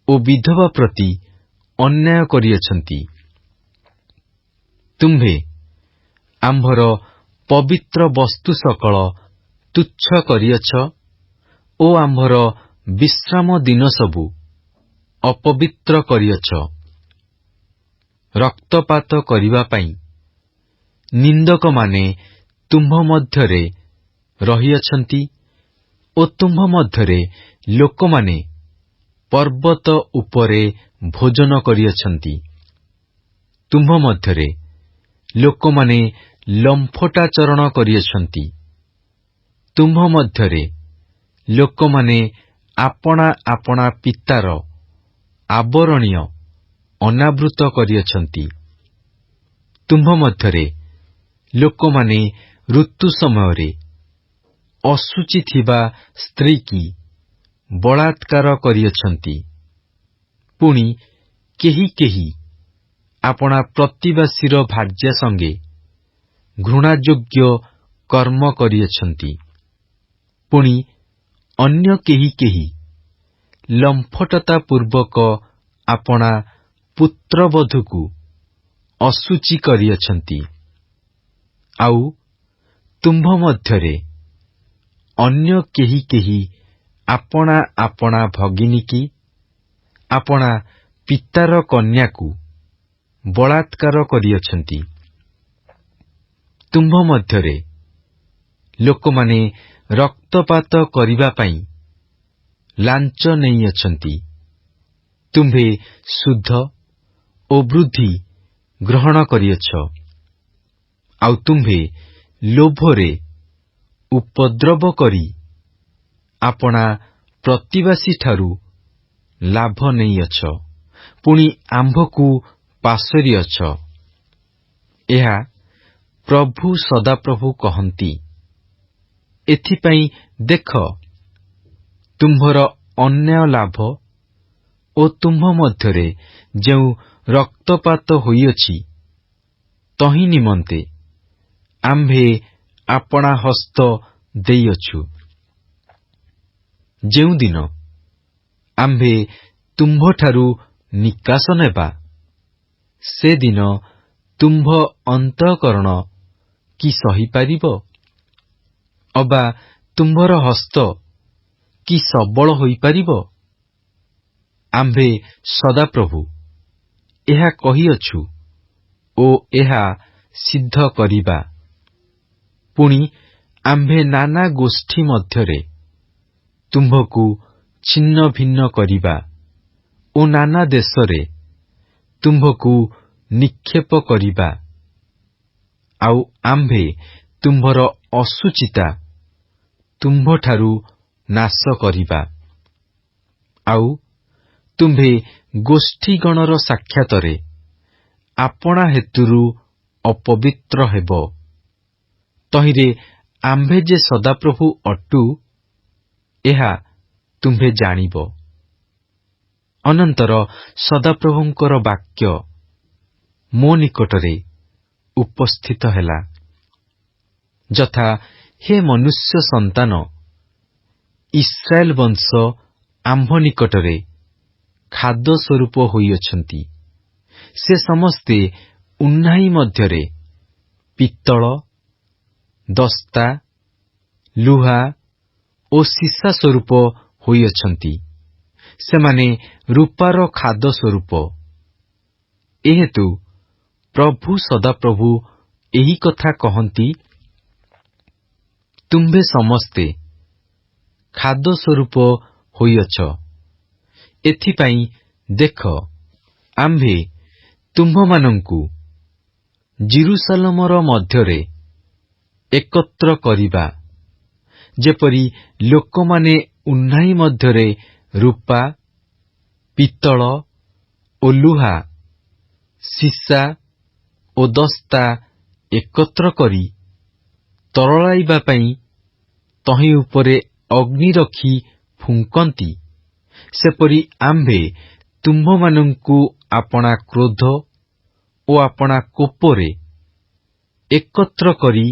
ଓ ବିଧବା ପ୍ରତି ଅନ୍ୟାୟ କରିଅଛନ୍ତି। ତୁମ୍ଭେ ଆମ୍ଭର ପବିତ୍ର ବସ୍ତୁ ସକଳ ତୁଚ୍ଛ କରିଅଛ ଓ ଆମ୍ଭର ବିଶ୍ରାମ ଦିନ ସବୁ ଅପବିତ୍ର କରିଅଛ। ରକ୍ତପାତ କରିବା ପାଇଁ ନିନ୍ଦକମାନେ ତୁମ୍ଭ ମଧ୍ୟରେ ରହିଅଛନ୍ତି ଓ ତୁମ୍ଭ ମଧ୍ୟରେ ଲୋକମାନେ ପର୍ବତ ଉପରେ ଭୋଜନ କରିଅଛନ୍ତି। ତୁମ୍ଭ ମଧ୍ୟରେ ଲୋକମାନେ ଲମ୍ଫଟାଚରଣ କରିଅଛନ୍ତି। ତୁମ୍ଭ ମଧ୍ୟରେ ଲୋକମାନେ ଆପଣା ଆପଣା ପିତାର ଆବରଣୀୟ ଅନାବୃତ କରିଅଛନ୍ତି। ତୁମ୍ଭ ମଧ୍ୟରେ ଲୋକମାନେ ଋତୁ ସମୟରେ ଅଶୁଚି ଥିବା ସ୍ତ୍ରୀକି ବଳାତ୍କାର କରିଅଛନ୍ତି। ପୁଣି କେହି କେହି ଆପଣା ପ୍ରତିବାସୀର ଭାର୍ଯ୍ୟା ସଙ୍ଗେ ଘୃଣାଯୋଗ୍ୟ କର୍ମ କରିଅଛନ୍ତି। ପୁଣି ଅନ୍ୟ କେହି କେହି ଲମ୍ଫଟତା ପୂର୍ବକ ଆପଣା ପୁତ୍ରବଧୂକୁ ଅଶୁଚି କରିଅଛନ୍ତି। ଆଉ ତୁମ୍ଭ ମଧ୍ୟରେ ଅନ୍ୟ କେହି କେହି ଆପଣା ଆପଣା ଭଗିନୀକି ଆପଣା ପିତାର କନ୍ୟାକୁ ବଳାତ୍କାର କରିଅଛନ୍ତି। ତୁମ୍ଭ ମଧ୍ୟରେ ଲୋକମାନେ ରକ୍ତପାତ କରିବା ପାଇଁ ଲାଞ୍ଚ ନେଇଅଛନ୍ତି। ତୁମ୍ଭେ ଶୁଦ୍ଧ ଓ ବୃଦ୍ଧି ଗ୍ରହଣ କରିଅଛ। ଆଉ ତୁମ୍ଭେ ଲୋଭରେ ଉପଦ୍ରବ କରି ଆପଣା ପ୍ରତିବାସୀଠାରୁ ଲାଭ ନେଇଅଛ। ପୁଣି ଆମ୍ଭକୁ ପାଶୋରିଅଛ। ଏହା ପ୍ରଭୁ ସଦାପ୍ରଭୁ କହନ୍ତି। ଏଥିପାଇଁ ଦେଖ, ତୁମ୍ଭର ଅନ୍ୟାୟ ଲାଭ ଓ ତୁମ୍ଭ ମଧ୍ୟରେ ଯେଉଁ ରକ୍ତପାତ ହୋଇଅଛି, ତହିଁ ନିମନ୍ତେ ଆମ୍ଭେ ଆପଣା ହସ୍ତ ଦେଇଅଛୁ। ଯେଉଁଦିନ ଆମ୍ଭେ ତୁମ୍ଭଠାରୁ ନିକାଶ ନେବା, ସେଦିନ ତୁମ୍ଭ ଅନ୍ତଃକରଣ କି ସହିପାରିବ? ଅବା ତୁମ୍ଭର ହସ୍ତ କି ସବଳ ହୋଇପାରିବ? ଆମ୍ଭେ ସଦାପ୍ରଭୁ ଏହା କହିଅଛୁ ଓ ଏହା ସିଦ୍ଧ କରିବା। ପୁଣି ଆମ୍ଭେ ନାନା ଗୋଷ୍ଠୀ ମଧ୍ୟରେ ତୁମ୍ଭକୁ ଛିନ୍ନ ଭିନ୍ନ କରିବା ଓ ନାନା ଦେଶରେ ତୁମ୍ଭକୁ ନିକ୍ଷେପ କରିବା। ଆଉ ଆମ୍ଭେ ତୁମ୍ଭର ଅସୁଚିତା ତୁମ୍ଭଠାରୁ ନାଶ କରିବା। ଆଉ ତୁମ୍ଭେ ଗୋଷ୍ଠୀଗଣର ସାକ୍ଷାତରେ ଆପଣା ହେତୁରୁ ଅପବିତ୍ର ହେବ। ତହିଁରେ ଆମ୍ଭେ ଯେ ସଦାପ୍ରଭୁ ଅଟୁ, ଏହା ତୁମ୍ଭେ ଜାଣିବ। ଅନନ୍ତର ସଦାପ୍ରଭୁଙ୍କର ବାକ୍ୟ ମୋ ନିକଟରେ ଉପସ୍ଥିତ ହେଲା, ଯଥା, ହେ ମନୁଷ୍ୟ ସନ୍ତାନ, ଇସ୍ରାଏଲ ବଂଶ ଆମ୍ଭ ନିକଟରେ ଖାଦ୍ୟ ସ୍ୱରୂପ ହୋଇଅଛନ୍ତି। ସେ ସମସ୍ତେ ଉହ୍ନାଇ ମଧ୍ୟରେ ପିତ୍ତଳ, ଦସ୍ତା, ଲୁହା ଓ ସୀସା ସ୍ୱରୂପ ହୋଇଅଛନ୍ତି। ସେମାନେ ରୂପାର ଖାଦ ସ୍ୱରୂପ। ଏହେତୁ ପ୍ରଭୁ ସଦାପ୍ରଭୁ ଏହି କଥା କହନ୍ତି, ତୁମ୍ଭେ ସମସ୍ତେ ଖାଦ ସ୍ୱରୂପ ହୋଇଅଛ। ଏଥିପାଇଁ ଦେଖ, ଆମ୍ଭେ ତୁମ୍ଭମାନଙ୍କୁ ଜିରୁସାଲମର ମଧ୍ୟରେ ଏକତ୍ର କରିବା, ଯେପରି ଲୋକମାନେ ଉହ୍ନାଇ ମଧ୍ୟରେ ରୂପା, ପିତ୍ତଳ ଓ ଲୁହା, ସୀସା ଓ ଦସ୍ତା ଏକତ୍ର କରି ତରଳାଇବା ପାଇଁ ତହିଁ ଉପରେ ଅଗ୍ନି ରଖି ଫୁଙ୍କନ୍ତି, ସେପରି ଆମ୍ଭେ ତୁମ୍ଭମାନଙ୍କୁ ଆପଣା କ୍ରୋଧ ଓ ଆପଣା କୋପରେ ଏକତ୍ର କରି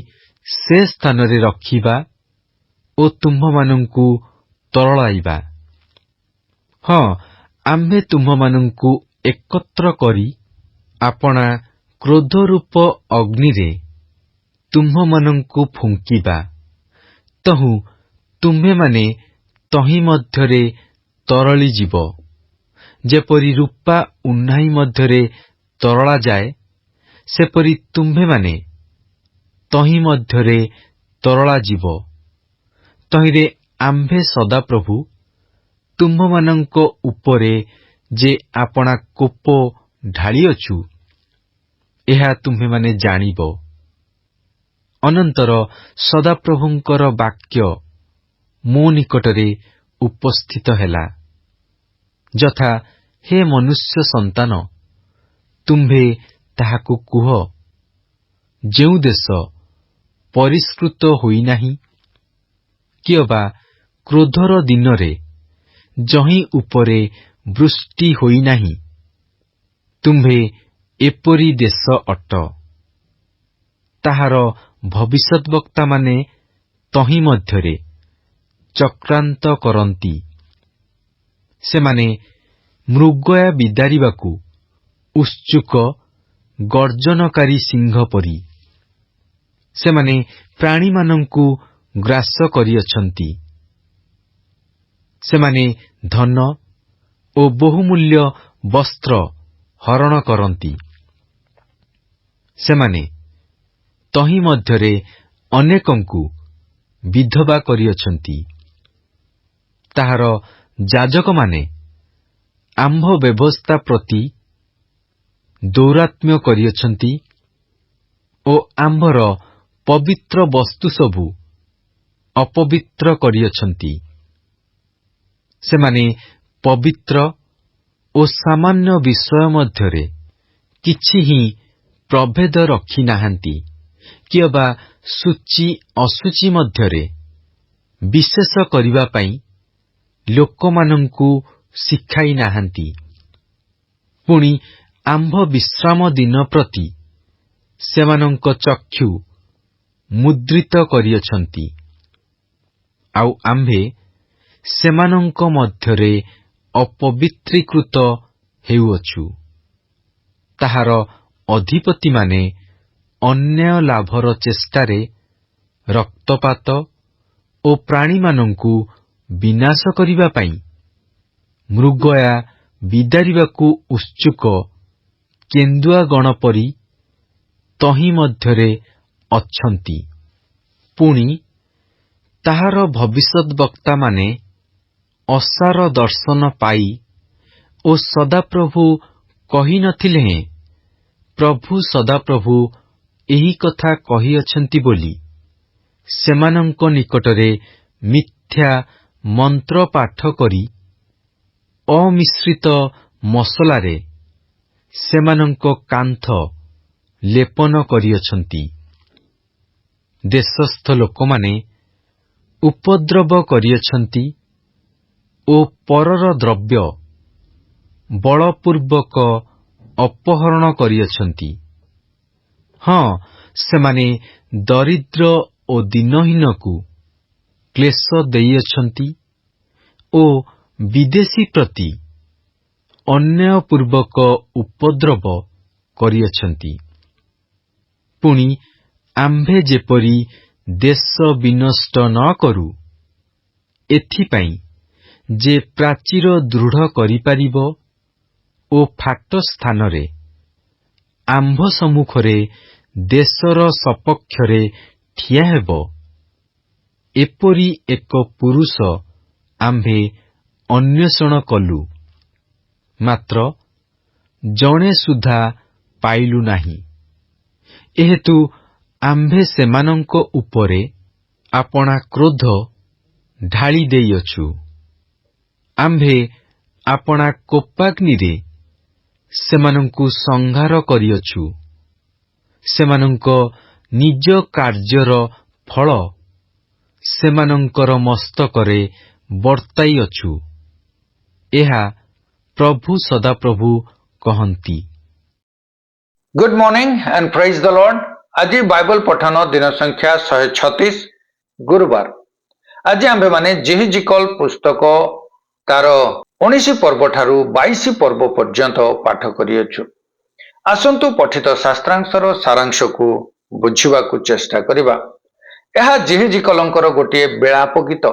ସେ ସ୍ଥାନରେ ରଖିବା ଓ ତୁମ୍ଭମାନଙ୍କୁ ତରଳାଇବା। ହଁ, ଆମ୍ଭେ ତୁମ୍ଭମାନଙ୍କୁ ଏକତ୍ର କରି ଆପଣା କ୍ରୋଧରୂପ ଅଗ୍ନିରେ ତୁମ୍ଭମାନଙ୍କୁ ଫୁଙ୍କିବା। ତହୁଁ ତୁମ୍ଭେମାନେ ତହିଁ ମଧ୍ୟରେ ତରଳିଯିବ, ଯେପରି ରୂପା ଉହ୍ନାଇ ମଧ୍ୟରେ ତରଳାଯାଏ, ସେପରି ତୁମ୍ଭେମାନେ ତହିଁ ମଧ୍ୟରେ ତରଳାଯିବ। ତହିଁରେ ଆମ୍ଭେ ସଦାପ୍ରଭୁ ତୁମ୍ଭମାନଙ୍କ ଉପରେ ଯେ ଆପଣା କୋପ ଢାଳିଅଛୁ, ଏହା ତୁମ୍ଭେମାନେ ଜାଣିବ। ଅନନ୍ତର ସଦାପ୍ରଭୁଙ୍କର ବାକ୍ୟ ମୋ ନିକଟରେ ଉପସ୍ଥିତ ହେଲା, ଯଥା, ହେ ମନୁଷ୍ୟ ସନ୍ତାନ, ତୁମ୍ଭେ ତାହାକୁ କୁହ, ଯେଉଁ ଦେଶ ପରିଷ୍କୃତ ହୋଇନାହିଁ, କି ଅବା କ୍ରୋଧର ଦିନରେ ଯହିଁ ଉପରେ ବୃଷ୍ଟି ହୋଇନାହିଁ, ତୁମ୍ଭେ ଏପରି ଦେଶ ଅଟ। ତାହାର ଭବିଷ୍ୟଦ୍ବକ୍ତାମାନେ ତହିଁ ମଧ୍ୟରେ ଚକ୍ରାନ୍ତ କରନ୍ତି। ସେମାନେ ମୃଗୟା ବିଦାରିବାକୁ ଉତ୍ସୁକ ଗର୍ଜନକାରୀ ସିଂହ ପରି। ସେମାନେ ପ୍ରାଣୀମାନଙ୍କୁ ଗ୍ରାସ କରିଅଛନ୍ତି। ସେମାନେ ଧନ ଓ ବହୁମୂଲ୍ୟ ବସ୍ତ୍ର ହରଣ କରନ୍ତି। ସେମାନେ ତହିଁ ମଧ୍ୟରେ ଅନେକଙ୍କୁ ବିଧବା କରିଅଛନ୍ତି। ତାହାର ଯାଜକମାନେ ଆମ୍ଭ ବ୍ୟବସ୍ଥା ପ୍ରତି ଦୌରାତ୍ମ୍ୟ କରିଅଛନ୍ତି ଓ ଆମ୍ଭର ପବିତ୍ର ବସ୍ତୁ ସବୁ ଅପବିତ୍ର କରିଅଛନ୍ତି। ସେମାନେ ପବିତ୍ର ଓ ସାମାନ୍ୟ ବିଷୟ ମଧ୍ୟରେ କିଛି ହିଁ ପ୍ରଭେଦ ରଖିନାହାନ୍ତି, କି ଅବା ସୂଚି ଅସୂଚି ମଧ୍ୟରେ ବିଶେଷ କରିବା ପାଇଁ ଲୋକମାନଙ୍କୁ ଶିଖାଇ ନାହାନ୍ତି। ପୁଣି ଆମ୍ଭ ବିଶ୍ରାମ ଦିନ ପ୍ରତି ସେମାନଙ୍କ ଚକ୍ଷୁ ମୁଦ୍ରିତ କରିଅଛନ୍ତି। ଆଉ ଆମ୍ଭେ ସେମାନଙ୍କ ମଧ୍ୟରେ ଅପବିତ୍ରୀକୃତ ହେଉଅଛୁ। ତାହାର ଅଧିପତିମାନେ ଅନ୍ୟାୟ ଲାଭର ଚେଷ୍ଟାରେ ରକ୍ତପାତ ଓ ପ୍ରାଣୀମାନଙ୍କୁ ବିନାଶ କରିବା ପାଇଁ ମୃଗୟା ବିଦାରିବାକୁ ଉତ୍ସୁକ କେନ୍ଦୁଆ ଗଣ ପରି ତହିଁ ମଧ୍ୟରେ ଅଛନ୍ତି। ପୁଣି ତାହାର ଭବିଷ୍ୟଦ୍ବକ୍ତାମାନେ ଅସାର ଦର୍ଶନ ପାଇ ଓ ସଦାପ୍ରଭୁ କହିନଥିଲେ ହେଁ ପ୍ରଭୁ ସଦାପ୍ରଭୁ ଏହି କଥା କହିଅଛନ୍ତି ବୋଲି ସେମାନଙ୍କ ନିକଟରେ ମିଥ୍ୟା ମନ୍ତ୍ର ପାଠ କରି ଅମିଶ୍ରିତ ମସଲାରେ ସେମାନଙ୍କ କାନ୍ଥ ଲେପନ କରିଅଛନ୍ତି। ଦେଶସ୍ଥ ଲୋକମାନେ ଉପଦ୍ରବ କରିଅଛନ୍ତି ଓ ପରର ଦ୍ରବ୍ୟ ବଳପୂର୍ବକ ଅପହରଣ କରିଅଛନ୍ତି। ହଁ, ସେମାନେ ଦରିଦ୍ର ଓ ଦୀନହୀନକୁ କ୍ଲେଶ ଦେଇଅଛନ୍ତି ଓ ବିଦେଶୀ ପ୍ରତି ଅନ୍ୟାୟପୂର୍ବକ ଉପଦ୍ରବ କରିଅଛନ୍ତି। ପୁଣି ଆମ୍ଭେ ଯେପରି ଦେଶ ବିନଷ୍ଟ ନ କରୁ, ଏଥିପାଇଁ ଯେ ପ୍ରାଚୀର ଦୃଢ଼ କରିପାରିବ ଓ ଫାଟ ସ୍ଥାନରେ ଆମ୍ଭ ସମ୍ମୁଖରେ ଦେଶର ସପକ୍ଷରେ ଠିଆ ହେବ, ଏପରି ଏକ ପୁରୁଷ ଆମ୍ଭେ ଅନ୍ୱେଷଣ କଲୁ, ମାତ୍ର ଜଣେ ସୁଦ୍ଧା ପାଇଲୁ ନାହିଁ। ଏହେତୁ ଆମ୍ଭେ ସେମାନଙ୍କ ଉପରେ ଆପଣା କ୍ରୋଧ ଢାଳି ଦେଇଅଛୁ। ଆମ୍ଭେ ଆପଣା କୋପାଗ୍ନିରେ ସେମାନଙ୍କୁ ସଂହାର କରିଅଛୁ। ସେମାନଙ୍କ ନିଜ କାର୍ଯ୍ୟର ଫଳ ସେମାନଙ୍କର ମସ୍ତକରେ ବର୍ତ୍ତାଇଅଛୁ। ଏହା ପ୍ରଭୁ ସଦାପ୍ରଭୁ କହନ୍ତି। Good morning and praise the Lord. आज बाइबल पठन दिन संख्या 136 गुरुवार। आज आंबे माने जिहिजिकल पुस्तक तार 19 पर्व ठारू 22 पर्व पर्यंत पाठ करियछु। आसंतु पठित शास्त्रांशर सारांश को बुझिबा को चेष्टा करिबा। यह जिहिजिकलंकर गोटे बेलाप गीत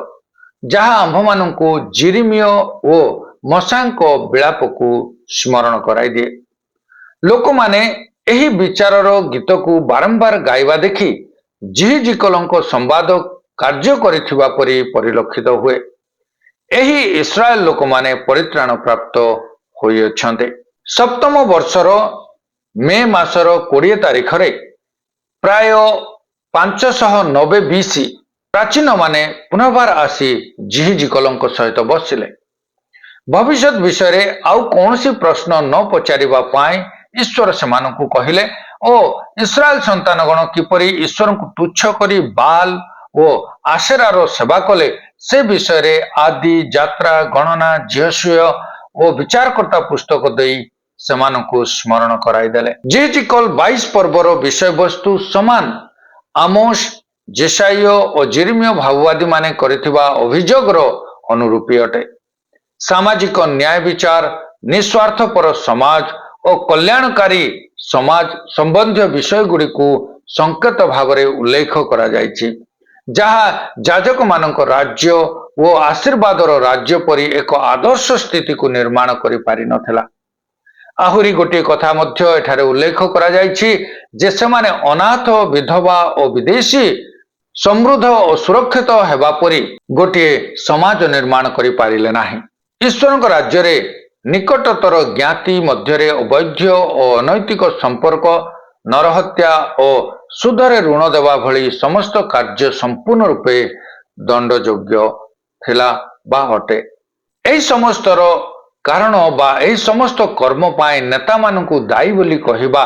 जहा आंभ माननकु जिरिमियो ओ मशांक बेलाप को स्मरण कराई दिए। लोक माने एही विचारर गीत को बारंबार गाइबा देखि जिहिजिकलंक संवाद कार्य करिथिबा परि परिलक्षित हुए। एही इस्राएल लोक माने परित्राण प्राप्त होई अछन्ते। सप्तम वर्षर मे मासर 20 तारिख रे प्राय 590 बीसी प्राचीन माने पुनर्बार आसी जिहिजिकलंक सहित बसिले। भविष्यत विषय रे आउ कौनसी प्रश्न न पचारिबा पाए ईश्वर सेमानकु कहिले ओ इस्राएल संतानगण किपरि ईश्वर को तुच्छ करी बाल ओ आशेरार सेवा कले से विषय रे आदि यात्रा गणना जिहसुय ओ विचारकर्ता पुस्तक देई सेमानकु स्मरण कराई देले। जिहिजिकल 22 पर्वर विषय वस्तु समान आमोस जेसाइयो और जिरिमियो भाववादी माने करिथिबा अभियोगर अनुरूपी अटे। सामाजिक न्याय विचार निस्वार्थपर समाज और कल्याणकारी समाज संबंधी विषय गुड़ी को संकेत भाव में उल्लेख करा जायछि, जहा याजक मानक राज्य वो आशीर्वादर राज्य परि एक आदर्श स्थिति को निर्माण करि पारि नथिला। आहुरी गोटे कथा मध्य एठारे उल्लेख करा जायछि जे सेमाने अनाथ विधवा और विदेशी समृद्ध और सुरक्षित हेबा परि गोटे समाज निर्माण करि पारिले नाही। ईश्वरक राज्य रे निकटतर ज्ञाति मध्यरे अवैध और अनैतिक संपर्क नरहत्या और सुधरे ऋण देवा भली समस्त कार्य संपूर्ण रूपे दंडयोग्य थिला बा हटे। एही समस्तर कारण बा एही समस्त कर्म पाए नेता मानकु दायी बोली कहिबा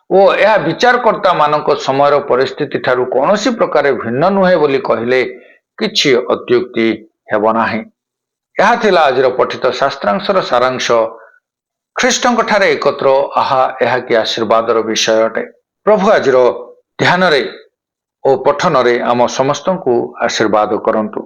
ओ यह विचारकर्ता मानक समयर परिस्थिति ठारू कौनसी प्रकार भिन्न नुहे बोली कहिले किछि अत्युक्ति हेब नाही। यह थिला आजिर पठित शास्त्रांशर सारांश। ख्रीष्टंक ठारे एकत्र आहा यह कि आशीर्वादर विषय अटे। प्रभु आजिर ध्यान रे ओ पठन रे आम समस्त को आशीर्वाद करंतु।